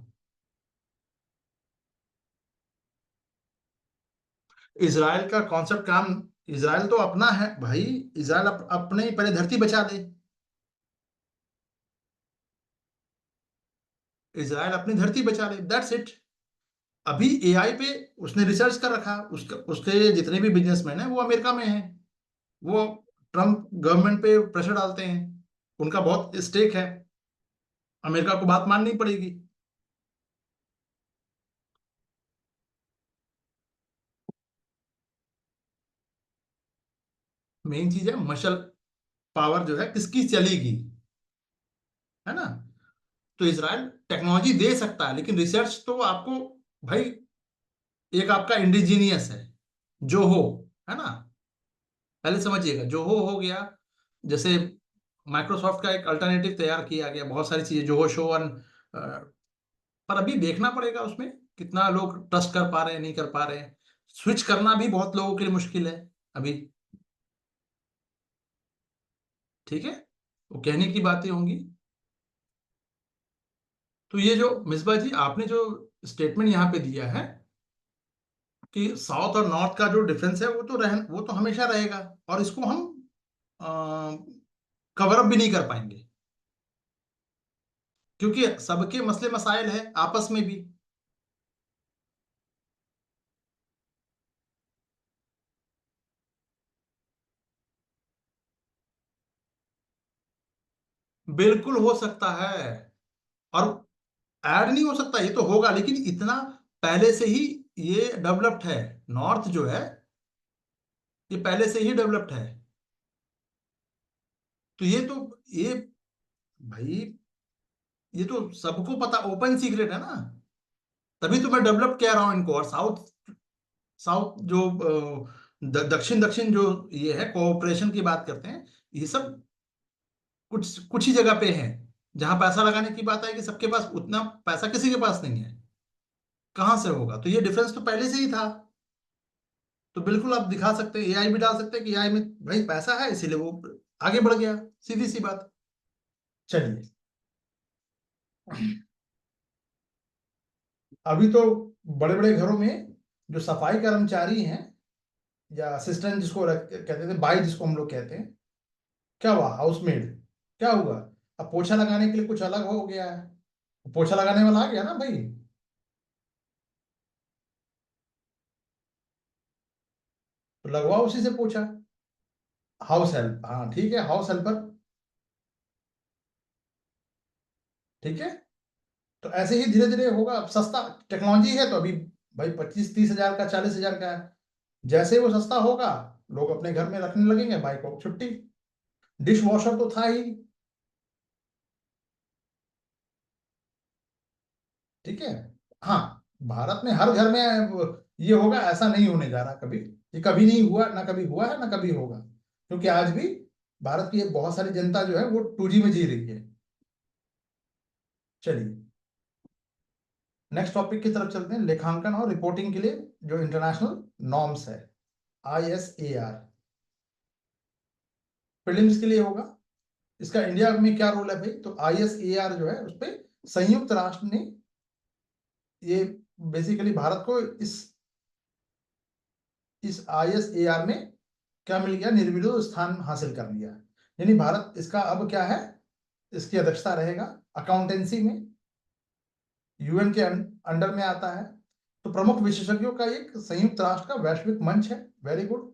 इसराइल का कॉन्सेप्ट काम, इसराइल तो अपना है भाई। इसराइल अपने ही पहले धरती बचा ले। इसराइल अपनी धरती बचा ले, दैट्स इट। अभी एआई पे उसने रिसर्च कर रखा, उसके उसके जितने भी बिजनेसमैन हैं वो अमेरिका में हैं। वो ट्रम्प गवर्नमेंट पे प्रेशर डालते हैं, उनका बहुत स्टेक है, अमेरिका को बात माननी पड़ेगी। मेन चीज है मशल पावर जो है किसकी चलेगी, है ना। तो इसराइल टेक्नोलॉजी दे सकता है, लेकिन रिसर्च तो आपको, भाई, एक आपका इंडिजीनियस है, जो हो, है ना। पहले समझिएगा, जो हो गया। जैसे माइक्रोसॉफ्ट का एक अल्टरनेटिव तैयार किया गया, बहुत सारी चीजें जो हो शो वन, पर अभी देखना पड़ेगा उसमें कितना लोग ट्रस्ट कर पा रहे हैं, नहीं कर पा रहे हैं। स्विच करना भी बहुत लोगों के लिए मुश्किल है अभी। ठीक है, वो कहने की बातें होंगी। तो ये जो मिसबा जी आपने जो स्टेटमेंट यहाँ पे दिया है कि साउथ और नॉर्थ का जो डिफरेंस है, वो तो हमेशा रहेगा, और इसको हम कवर अप भी नहीं कर पाएंगे, क्योंकि सबके मसले मसाइल है आपस में भी। बिल्कुल हो सकता है, और ऐड नहीं हो सकता, ये तो होगा, लेकिन इतना पहले से ही ये डेवलप्ड है। नॉर्थ जो है ये पहले से ही डेवलप्ड है। तो ये भाई, ये तो सबको पता, ओपन सीक्रेट है ना। तभी तो मैं डेवलप कह रहा हूं इनको। और साउथ साउथ जो दक्षिण दक्षिण जो ये है कोऑपरेशन की बात करते हैं, ये सब कुछ कुछ ही जगह पे है। जहां पैसा लगाने की बात है कि सबके पास उतना पैसा किसी के पास नहीं है, कहां से होगा? तो ये डिफरेंस तो पहले से ही था। तो बिल्कुल आप दिखा सकते हैं, एआई भी डाल सकते हैं कि एआई में भाई पैसा है इसीलिए वो आगे बढ़ गया, सीधी सी बात। चलिए, अभी तो बड़े बड़े घरों में जो सफाई कर्मचारी हैं, या असिस्टेंट जिसको कहते थे, बाई जिसको हम लोग कहते हैं, क्या हुआ, हाउसमेड, क्या हुआ? अब पोछा लगाने के लिए कुछ अलग हो गया है, पोछा लगाने वाला आ गया ना भाई, तो लगवाओ उसी से पोछा। हाउस हेल्प, हाँ ठीक है, हाउस हेल्पर। ठीक है, तो ऐसे ही धीरे धीरे होगा। अब सस्ता टेक्नोलॉजी है तो अभी भाई 25-30 हजार का, 40 हजार का है। जैसे ही वो सस्ता होगा, लोग अपने घर में रखने लगेंगे, भाई को छुट्टी। डिश वॉशर तो था ही। ठीक है, हाँ, भारत में हर घर में ये होगा ऐसा नहीं होने जा रहा कभी। ये कभी नहीं हुआ, ना कभी हुआ है, ना कभी होगा, क्योंकि आज भी भारत की बहुत सारी जनता जो है वो 2G में जी रही है। चलिए नेक्स्ट टॉपिक की तरफ चलते हैं, लेखांकन और रिपोर्टिंग के लिए जो इंटरनेशनल नॉर्म्स है, ISAR। प्रीलिम्स के लिए होगा। इसका इंडिया में क्या रोल है भाई, तो ISAR जो है उस पर संयुक्त राष्ट्र ने ये बेसिकली भारत को इस ISAR में क्या मिल गया, निर्विरोध स्थान हासिल कर लिया। यानी भारत इसका अब क्या है, इसकी अध्यक्षता रहेगा, अकाउंटेंसी में UN के अंडर में आता है। तो प्रमुख विशेषज्ञों का एक संयुक्त राष्ट्र का वैश्विक मंच है। Very good.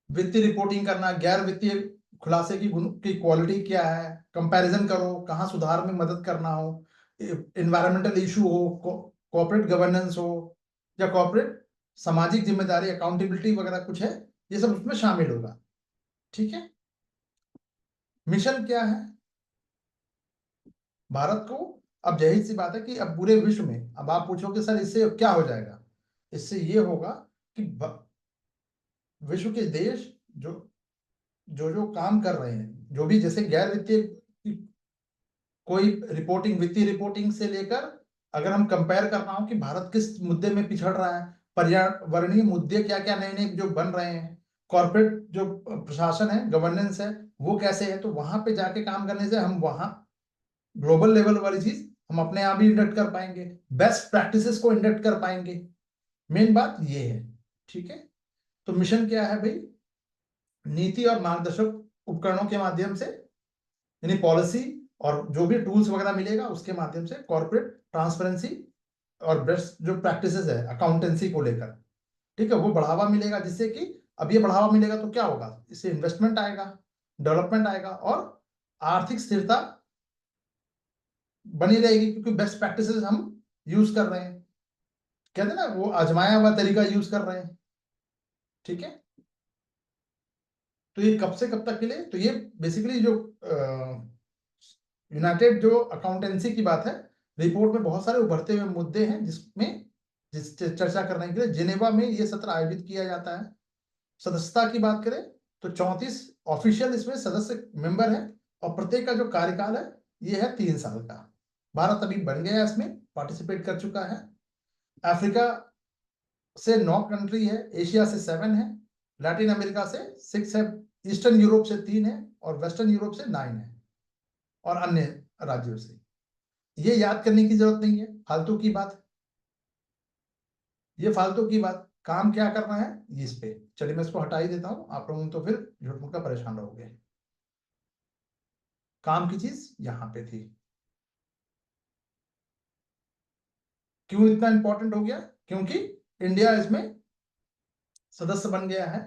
वित्तीय रिपोर्टिंग करना, गैर वित्तीय खुलासे की क्वालिटी क्या है, कंपैरिजन करो, कहाँ सुधार में मदद करना हो, इन्वायरमेंटल इशू हो, कॉर्पोरेट गवर्नेंस हो, या कॉर्पोरेट सामाजिक जिम्मेदारी, अकाउंटेबिलिटी वगैरह कुछ है, ये सब उसमें शामिल होगा। ठीक है। मिशन क्या है भारत को, अब जाहिर सी बात है कि अब पूरे विश्व में, अब आप पूछोगे सर इससे क्या हो जाएगा, इससे ये होगा कि विश्व के देश जो जो जो काम कर रहे हैं, जो भी जैसे गैर वित्तीय कोई रिपोर्टिंग, वित्तीय रिपोर्टिंग से लेकर, अगर हम कंपेयर कर रहा हूं कि भारत किस मुद्दे में पिछड़ रहा है, पर्यावरणीय मुद्दे क्या क्या नए नए जो बन रहे हैं, कॉर्पोरेट जो प्रशासन है, गवर्नेंस है, वो कैसे है, तो वहां पे जाके काम करने से हम वहां ग्लोबल लेवल वाली चीज हम अपने आप ही इंडक्ट कर पाएंगे, बेस्ट प्रैक्टिसेस को इंडक्ट कर पाएंगे। मेन बात ये है। ठीक है। तो मिशन क्या है भाई, नीति और मार्गदर्शक उपकरणों के माध्यम से, यानी पॉलिसी और जो भी टूल्स वगैरह मिलेगा उसके माध्यम से कॉर्पोरेट ट्रांसपेरेंसी और बेस्ट जो प्रैक्टिसेस है अकाउंटेंसी को लेकर, ठीक है, वो बढ़ावा मिलेगा, जिससे कि अब ये बढ़ावा मिलेगा तो क्या होगा, इससे इन्वेस्टमेंट आएगा, डेवलपमेंट आएगा और आर्थिक स्थिरता बनी रहेगी, क्योंकि बेस्ट प्रैक्टिसेस हम यूज कर रहे हैं, कहते हैं ना वो आजमाया हुआ तरीका यूज कर रहे हैं। ठीक है। तो ये कब से कब तक के लिए, तो ये बेसिकली जो यूनाइटेड जो अकाउंटेंसी की बात है, रिपोर्ट में बहुत सारे उभरते हुए मुद्दे हैं जिस चर्चा करने के लिए जिनेवा में ये सत्र आयोजित किया जाता है। सदस्यता की बात करें तो 34 ऑफिशियल इसमें सदस्य मेंबर है, और प्रत्येक का जो कार्यकाल है ये है 3 साल का। भारत अभी बन गया, इसमें पार्टिसिपेट कर चुका है। अफ्रीका से 9 कंट्री है, एशिया से 7 है, लैटिन अमेरिका से 6 है, ईस्टर्न यूरोप से 3 है, और वेस्टर्न यूरोप से 9 है, और अन्य राज्यों से। ये याद करने की जरूरत नहीं है, फालतू की बात, ये फालतू की बात, काम क्या करना है ये इस पे। चलिए मैं इसको हटा ही देता हूं, आप लोगों तो फिर झूठ मूठ का परेशान रहोगे। काम की चीज यहां पे थी। क्यों इतना इंपॉर्टेंट हो गया, क्योंकि इंडिया इसमें सदस्य बन गया है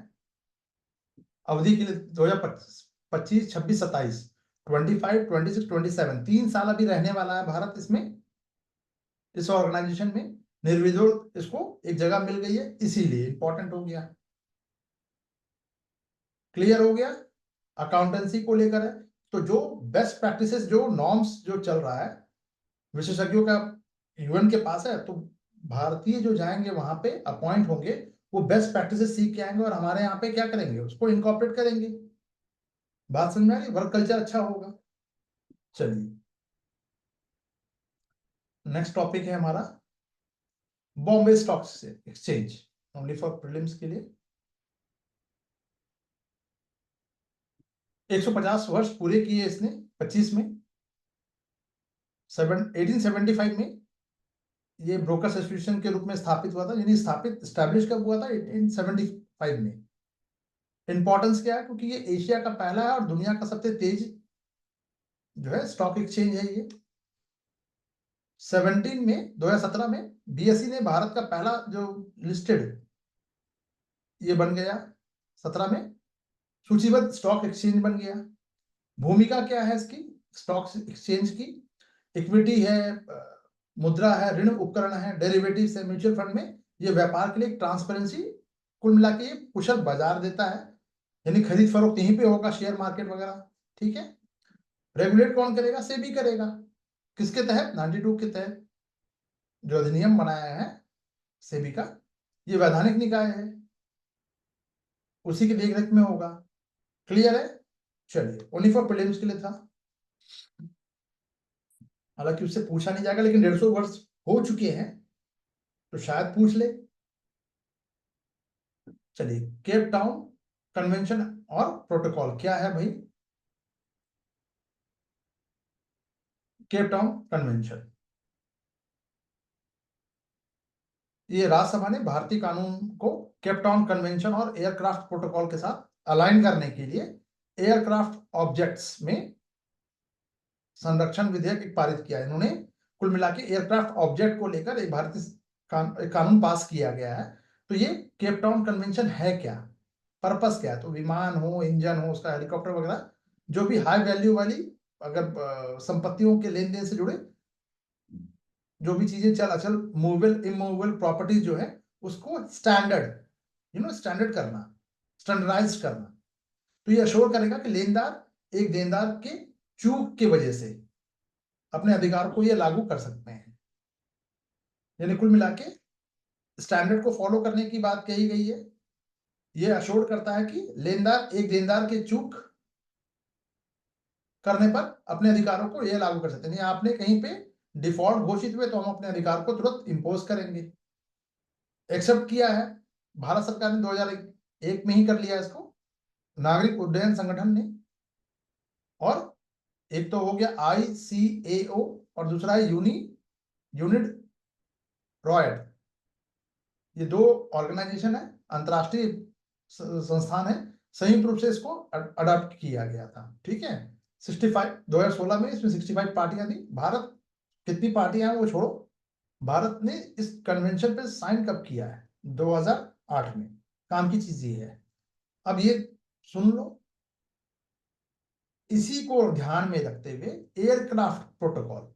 अवधि के लिए 2025, 25, 26, 27, 25, 26, 27, 3 साल अभी रहने वाला है भारत इसमें, इस ऑर्गेनाइजेशन में। निर्विरोध इसको एक जगह मिल गई है, इसीलिए इंपॉर्टेंट हो गया। क्लियर हो गया। अकाउंटेंसी को लेकर है, तो जो बेस्ट प्रैक्टिसेस, जो नॉर्म्स जो चल रहा है विशेषज्ञों का UN के पास है, तो भारतीय जो जाएंगे वहां पे अपॉइंट होंगे, वो बेस्ट प्रैक्टिसेस सीख के आएंगे और हमारे यहाँ पे क्या करेंगे, उसको इनकॉर्पोरेट करेंगे। बात समझ में आ रही, वर्क कल्चर अच्छा होगा। चलिए नेक्स्ट टॉपिक है हमारा Bombay stock exchange, only for prelims के लिए। 150 वर्ष पूरे किए इसने 25 में, 1875 में ये ब्रोकर्स एसोसिएशन के रूप में स्थापित हुआ था, यानी स्थापित स्टैब्लिश कब हुआ था, 1875 में। इंपॉर्टेंस क्या है, क्योंकि ये एशिया का पहला है और दुनिया का सबसे तेज जो है स्टॉक एक्सचेंज है ये। 2017 में BSE ने भारत का पहला जो लिस्टेड ये बन गया, 17 में सूचीबद्ध स्टॉक एक्सचेंज बन गया। भूमिका क्या है इसकी, स्टॉक एक्सचेंज की, इक्विटी है, मुद्रा है, ऋण उपकरण है, डेरिवेटिव्स है, म्यूचुअल फंड में ये व्यापार के लिए ट्रांसपेरेंसी, कुल मिला के ये कुशल बाजार देता है, यानी खरीद फरोख्त यहीं पे होगा, शेयर मार्केट वगैरह। ठीक है। रेगुलेट कौन करेगा, सेबी करेगा। किसके तहत, 92 के तहत। जो अधिनियम बनाया है सेबी का, ये वैधानिक निकाय है, उसी की देखरेख में होगा। क्लियर है? चलिए, ओनली फॉर प्रीलिम्स के लिए था, हालांकि उससे पूछा नहीं जाएगा, लेकिन 150 वर्ष हो चुके हैं तो शायद पूछ ले। चलिए, केप टाउन कन्वेंशन और प्रोटोकॉल क्या है भाई? केप टाउन कन्वेंशन, ये राज्यसभा ने भारतीय कानून को केप टाउन कन्वेंशन और एयरक्राफ्ट प्रोटोकॉल के साथ अलाइन करने के लिए एयरक्राफ्ट ऑब्जेक्ट्स में संरक्षण विधेयक एक पारित किया। इन्होंने कुल मिला के एयरक्राफ्ट ऑब्जेक्ट को लेकर एक भारतीय कानून पास किया गया है। तो ये केप टाउन कन्वेंशन है क्या, पर्पस क्या है? तो विमान हो, इंजन हो, उसका हेलीकॉप्टर वगैरह, जो भी हाई वैल्यू वाली अगर संपत्तियों के लेन देन से जुड़े जो भी चीजें, चल अचल, मूवेबल इमूवेबल प्रॉपर्टीज जो है, उसको स्टैंडर्ड करना, स्टैंडर्डाइज करना। तो ये अश्योर करेगा कि लेनदार एक देनदार के चूक की वजह से अपने अधिकार को ये लागू कर सकते हैं। यानी कुल मिला के स्टैंडर्ड को फॉलो करने की बात कही गई है। ये अश्योर करता है कि लेनदार एक देनदार के चूक करने पर अपने अधिकारों को ये लागू कर सकते हैं। आपने कहीं पे डिफॉल्ट घोषित हुए तो हम अपने अधिकार को तुरंत इंपोज करेंगे। एक्सेप्ट किया है भारत सरकार ने 2001 में ही कर लिया इसको, नागरिक उड्डयन संगठन ने। और एक तो हो गया ICAO और दूसरा है यूनिड रॉयड। ये दो ऑर्गेनाइजेशन है, अंतरराष्ट्रीय संस्थान है, संयुक्त रूप से इसको अडॉप्ट किया गया था। ठीक है, 65 2016 में इसमें 65 पार्टियां थी। भारत कितनी पार्टियां हैं वो छोड़ो, भारत ने इस कन्वेंशन पे साइन कब किया है? 2008 में। काम की चीज ये है। अब ये सुन लो, इसी को ध्यान में रखते हुए एयरक्राफ्ट प्रोटोकॉल,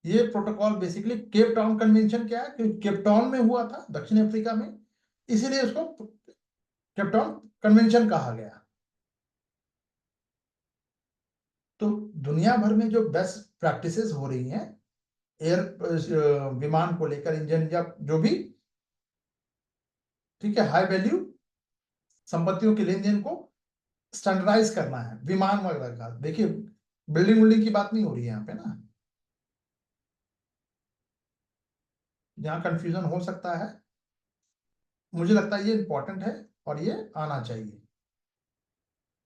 ये protocol basically cap Town convention क्या है, क्योंकि केप टाउन में हुआ था दक्षिण अफ्रीका में, इसीलिए इसको केप टाउन कन्वेंशन कहा गया। तो दुनिया भर में जो बेस्ट प्रैक्टिसेस हो रही हैं एयर विमान को लेकर, इंजन या जो भी, ठीक है, हाई वैल्यू संपत्तियों के लेन देन को स्टैंडर्डाइज करना है, विमान वगैरह का। देखिए, बिल्डिंग विल्डिंग की बात नहीं हो रही है यहाँ पे ना, जहाँ कंफ्यूजन हो सकता है। मुझे लगता है ये इंपॉर्टेंट है और ये आना चाहिए।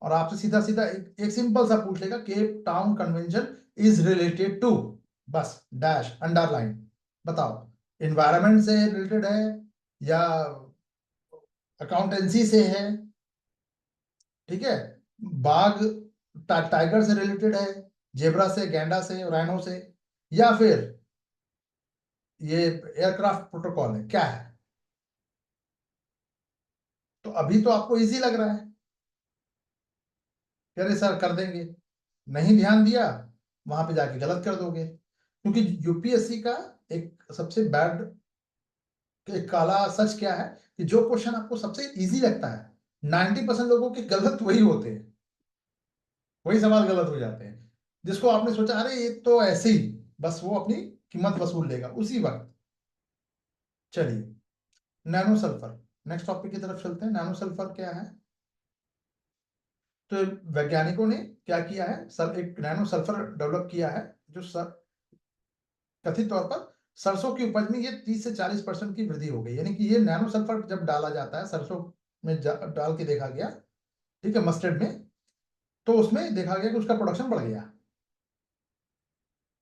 और आपसे सीधा सीधा एक सिंपल सा पूछ लेगा, Cape Town convention is related to, बस डैश अंडरलाइन, बताओ इन्वायरमेंट से रिलेटेड है या अकाउंटेंसी से है, ठीक है, बाघ टाइगर से रिलेटेड है, जेब्रा से, गैंडा से, राइनो से, या फिर ये एयरक्राफ्ट प्रोटोकॉल है, क्या है? तो अभी तो आपको इजी लग रहा है, अरे सर कर देंगे, नहीं ध्यान दिया वहां पे जाके गलत कर दोगे। क्योंकि यूपीएससी का एक सबसे बैड, एक काला सच क्या है कि जो क्वेश्चन आपको सबसे इजी लगता है, 90% लोगों के गलत वही होते हैं, वही सवाल गलत हो जाते हैं। जिसको आपने सोचा अरे ये तो ऐसे ही, बस वो अपनी कीमत वसूल लेगा उसी वक्त। चलिए, नैनो सल्फर, नेक्स्ट टॉपिक की तरफ चलते हैं। नैनो सल्फर क्या है? तो वैज्ञानिकों ने क्या किया है, सर एक नैनो सल्फर डेवलप किया है, जो कथित तौर पर सरसों की उपज में ये 30 से 40% की वृद्धि हो गई। यानी कि ये नैनो सल्फर जब डाला जाता है सरसों में, डाल के देखा गया, ठीक है, मस्टर्ड में, तो उसमें देखा गया कि उसका प्रोडक्शन बढ़ गया।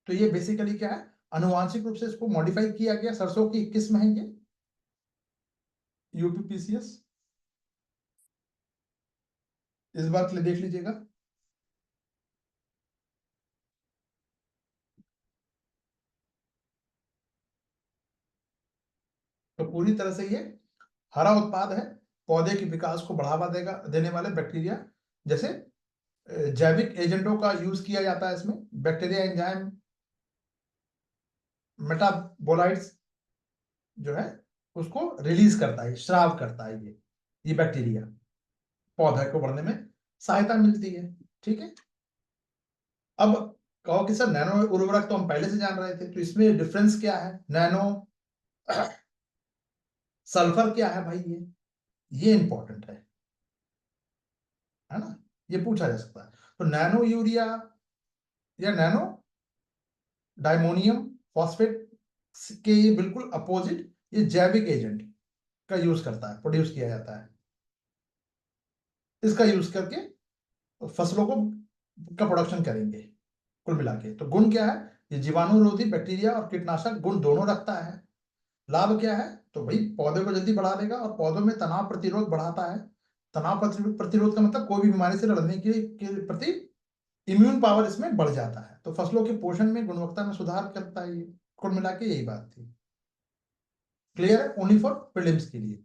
तो ये बेसिकली क्या है, अनुवांशिक रूप से इसको मॉडिफाई किया गया। सरसों की किस्म है ये, यूपीपीसीएस, इस बार के लिए देख लीजिएगा। तो पूरी तरह से ये हरा उत्पाद है, पौधे के विकास को बढ़ावा देगा देने वाले बैक्टीरिया जैसे जैविक एजेंटों का यूज किया जाता है इसमें। बैक्टीरिया एंजाइम मेटाबोलाइट्स जो है उसको रिलीज करता है, श्राव करता है ये बैक्टीरिया, पौधे को बढ़ने में सहायता मिलती है। ठीक है, अब कहो कि सर नैनो उर्वरक तो हम पहले से जान रहे थे, तो इसमें डिफरेंस क्या है, नैनो सल्फर क्या है भाई, ये इंपॉर्टेंट है ना, ये पूछा जा सकता है। तो नैनो यूरिया या नैनो डायमोनियम फॉस्फेट के ये बिल्कुल अपोजिट, ये जैविक एजेंट का यूज करता है, प्रोड्यूस किया जाता है, इसका यूज करके फसलों को का प्रोडक्शन करेंगे। कुल मिला के तो गुण क्या है, ये जीवाणुरोधी, बैक्टीरिया और कीटनाशक गुण दोनों रखता है। लाभ क्या है, तो भाई पौधे को जल्दी बढ़ा देगा और पौधों में तनाव प्रतिरोध बढ़ाता है। तनाव प्रतिरोध का मतलब कोई भी बीमारी से लड़ने के प्रति इम्यून पावर इसमें बढ़ जाता है। तो फसलों के पोषण में, गुणवत्ता में सुधार करता है ये। कुल मिला के यही बात थी। क्लियर है, ओनली फॉर प्रीलिम्स के लिए।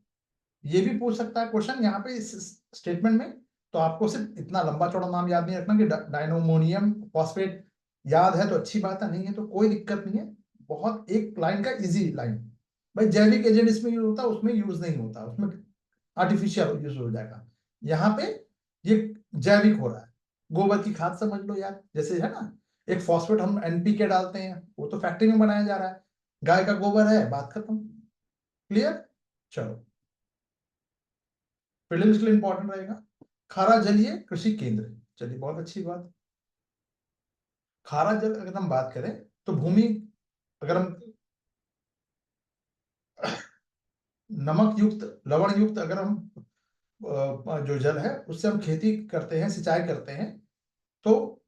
ये भी पूछ सकता है क्वेश्चन यहाँ पे इस स्टेटमेंट में। तो आपको सिर्फ इतना लंबा चौड़ा नाम याद नहीं रखना कि डायनोमोनियम फॉस्फेट, याद है तो अच्छी बात है, नहीं है तो कोई दिक्कत नहीं है। बहुत एक लाइन का इजी लाइन, भाई जैविक एजेंट इसमें यूज होता है, उसमें यूज नहीं होता, उसमें आर्टिफिशियल यूज हो जाएगा। यहाँ पे ये जैविक हो रहा है। गोबर की खाद समझ लो यार, जैसे है ना, एक फॉस्फेट हम एनपीके डालते हैं, वो तो फैक्ट्री में बनाया जा रहा है, गाय का गोबर है, बात खत्म। क्लियर, चलो। प्रीलिम्स के लिए इंपॉर्टेंट रहेगा। खारा जलीय कृषि केंद्र, चलिए बहुत अच्छी बात। खारा जल अगर हम बात करें तो भूमि, अगर हम नमक युक्त, लवण युक्त, अगर हम जो जल है उससे हम खेती करते हैं, सिंचाई करते हैं, तो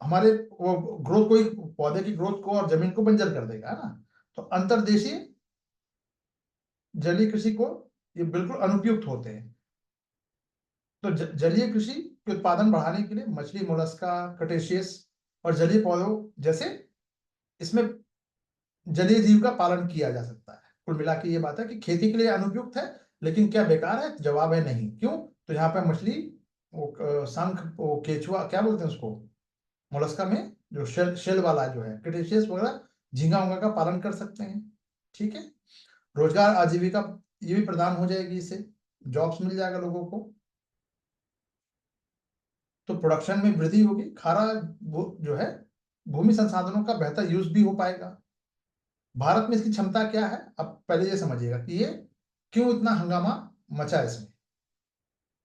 हमारे वो ग्रोथ को, पौधे की ग्रोथ को और जमीन को बंजर कर देगा, है ना। तो अंतर्देशीय जलीय कृषि को ये बिल्कुल अनुपयुक्त होते हैं। तो जलीय कृषि के उत्पादन बढ़ाने के लिए मछली, मोलस्का, क्रस्टेशियस और जलीय पौधों जैसे इसमें जलीय जीव का पालन किया जा सकता है। कुल मिला के ये बात है कि खेती के लिए अनुपयुक्त है, लेकिन क्या बेकार है, जवाब है नहीं। क्यों, तो यहाँ पे मछली, वो शंख, वो केचुआ क्या बोलते हैं उसको, मोलस्का में जो शेल शेल वाला जो है, क्रेटेशियस वगैरह, झींगा उंगा का पालन कर सकते हैं। ठीक है, रोजगार आजीविका ये भी प्रदान हो जाएगी, इससे जॉब्स मिल जाएगा लोगों को। तो प्रोडक्शन में वृद्धि होगी, खारा वो जो है भूमि संसाधनों का बेहतर यूज भी हो पाएगा। भारत में इसकी क्षमता क्या है, अब पहले ये समझिएगा कि ये क्यों इतना हंगामा मचा इसमें।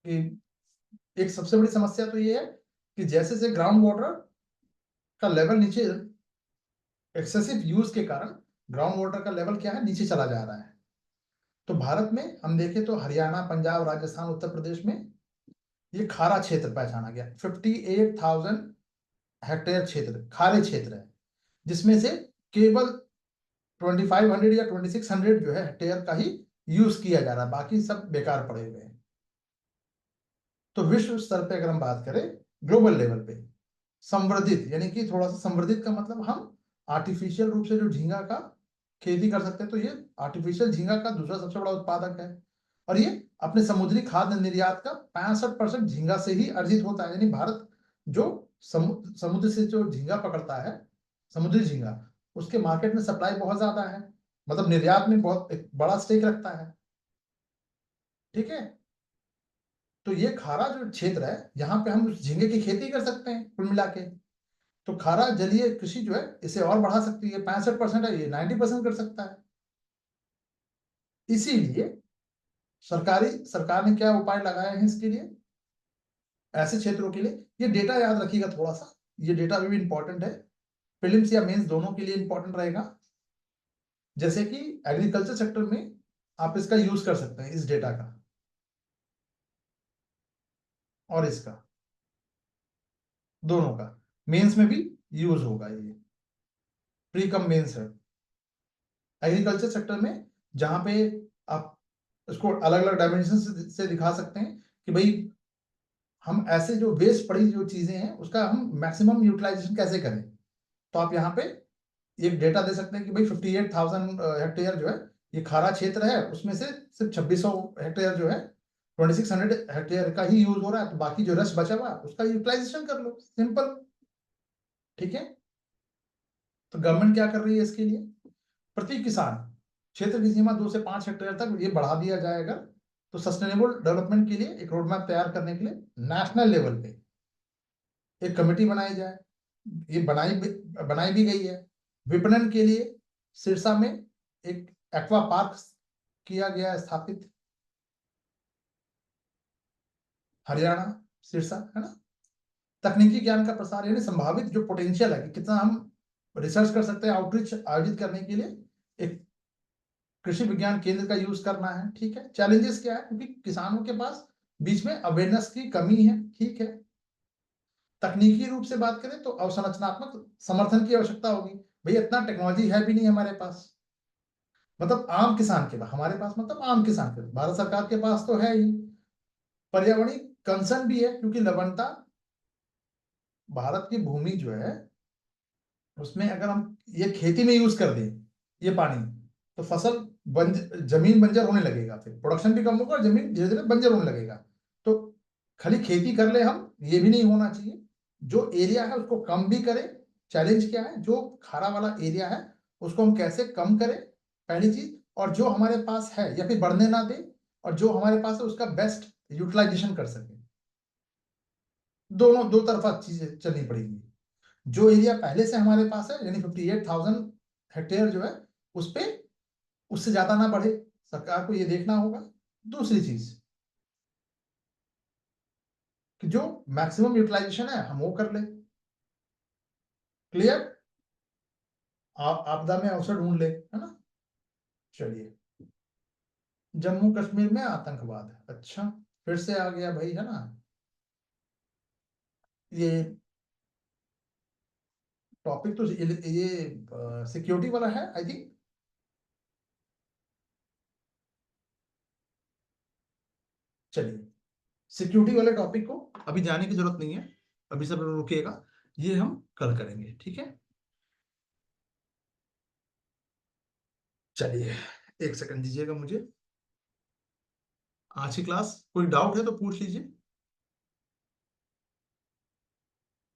कि एक सबसे बड़ी समस्या तो ये है कि जैसे जैसे ग्राउंड वाटर का लेवल नीचे, एक्सेसिव यूज के कारण ग्राउंड वाटर का लेवल क्या है, नीचे चला जा रहा है। तो भारत में हम देखें तो हरियाणा, पंजाब, राजस्थान, उत्तर प्रदेश में ये खारा क्षेत्र पहचाना गया। 58,000 हेक्टेयर क्षेत्र खारे क्षेत्र है, जिसमें से केवल 2500 या 2600 जो है हेक्टेयर का ही यूज किया जा रहा है, बाकी सब बेकार पड़े हुए हैं। तो विश्व स्तर पे अगर हम बात करें, ग्लोबल लेवल पे संवर्धित, यानी कि थोड़ा सा संवर्धित का मतलब हम आर्टिफिशियल रूप से जो झींगा का खेती कर सकते हैं, तो ये आर्टिफिशियल झींगा का दूसरा सबसे बड़ा उत्पादक है। और ये अपने समुद्री खाद्य निर्यात का 65% झींगा से ही अर्जित होता है। यानी भारत जो समुद्र से जो झींगा पकड़ता है, समुद्री झींगा, उसके मार्केट में सप्लाई बहुत ज्यादा है, मतलब निर्यात में बहुत एक बड़ा स्टेक रखता है। ठीक है, तो ये खारा जो क्षेत्र है, यहाँ पे हम झींगे की खेती कर सकते हैं कुल मिला के। तो खारा जलीय कृषि जो है इसे और बढ़ा सकती है, 65% है, ये 90% कर सकता है। इसीलिए सरकार ने क्या उपाय लगाए हैं इसके लिए, ऐसे क्षेत्रों के लिए। ये डेटा याद रखिएगा थोड़ा सा, ये डेटा भी इंपॉर्टेंट है, प्रीलिम्स या मेंस दोनों के लिए इंपॉर्टेंट रहेगा। जैसे कि एग्रीकल्चर सेक्टर में आप इसका यूज कर सकते हैं, इस डेटा का और इसका, दोनों का मेंस में भी यूज होगा। ये प्री कम मेंस है एग्रीकल्चर सेक्टर में, जहां पे आप इसको अलग अलग डायमेंशन से दिखा सकते हैं कि भाई हम ऐसे जो वेस्ट पड़ी जो चीजें हैं उसका हम मैक्सिमम यूटिलाइजेशन कैसे करें। तो आप यहाँ पे एक डेटा दे सकते हैं कि भाई 58,000 हेक्टेयर जो है ये खारा क्षेत्र है, उसमें से सिर्फ 2600 हेक्टेयर जो है, 2600 हेक्टेयर का ही यूज हो रहा है, तो बाकी जो रेस्ट बचा हुआ है उसका यूटिलाइजेशन कर लो, सिंपल। ठीक है, तो गवर्नमेंट क्या कर रही है इसके लिए, प्रति किसान क्षेत्र की सीमा 2 से 5 हेक्टेयर तक ये बढ़ा दिया जाएगा। तो सस्टेनेबल डेवलपमेंट के लिए एक रोड मैप तैयार करने के लिए नेशनल लेवल पे एक कमेटी बनाई जाए, ये बनाई भी गई है। विपणन के लिए सिरसा में एक एक्वा पार्क किया गया है स्थापित, हरियाणा, सिरसा, है ना। तकनीकी ज्ञान का प्रसार यानी संभावित जो पोटेंशियल है कि कितना हम रिसर्च कर सकते हैं, आउटरीच आयोजित करने के लिए एक कृषि विज्ञान केंद्र का यूज करना है, ठीक है। चैलेंजेस क्या है, क्योंकि किसानों के पास बीच में अवेयरनेस की कमी है, ठीक है। तकनीकी रूप से बात करें तो अवसंरचनात्मक समर्थन की आवश्यकता होगी। भैया इतना टेक्नोलॉजी है भी नहीं हमारे पास, मतलब आम किसान के पास, हमारे पास मतलब आम किसान के पास, भारत सरकार के पास तो है ही। पर्यावरणीय कंसर्न भी है, क्योंकि लवणता, भारत की भूमि जो है उसमें अगर हम ये खेती में यूज कर दें ये पानी, तो फसल जमीन बंजर होने लगेगा, फिर प्रोडक्शन भी कम होगा और जमीन धीरे धीरे बंजर होने लगेगा। तो खाली खेती कर ले हम, ये भी नहीं होना चाहिए। जो एरिया है उसको कम भी करें। चैलेंज क्या है, जो खारा वाला एरिया है उसको हम कैसे कम करें, पहली चीज। और जो हमारे पास है या फिर बढ़ने ना दे, और जो हमारे पास है उसका बेस्ट यूटिलाइजेशन कर सके। दोनों दो तरफा चीजें चलनी पड़ेगी। जो एरिया पहले से हमारे पास है यानी 58,000 हेक्टेयर जो है, उस पे उससे ज्यादा ना बढ़े, सरकार को ये देखना होगा। दूसरी चीज कि जो मैक्सिमम यूटिलाइजेशन है हम वो कर ले। क्लियर। आपदा में अवसर ढूंढ ले, है ना। चलिए, जम्मू कश्मीर में आतंकवाद, अच्छा, फिर से आ गया भाई, है ना। ये टॉपिक तो ये सिक्योरिटी वाला है आई थिंक। चलिए, सिक्योरिटी वाले टॉपिक को अभी जाने की जरूरत नहीं है, अभी सब रुकिएगा, ये हम कल करेंगे, ठीक है। चलिए, एक सेकंड दीजिएगा मुझे। आज की क्लास कोई डाउट है तो पूछ लीजिए।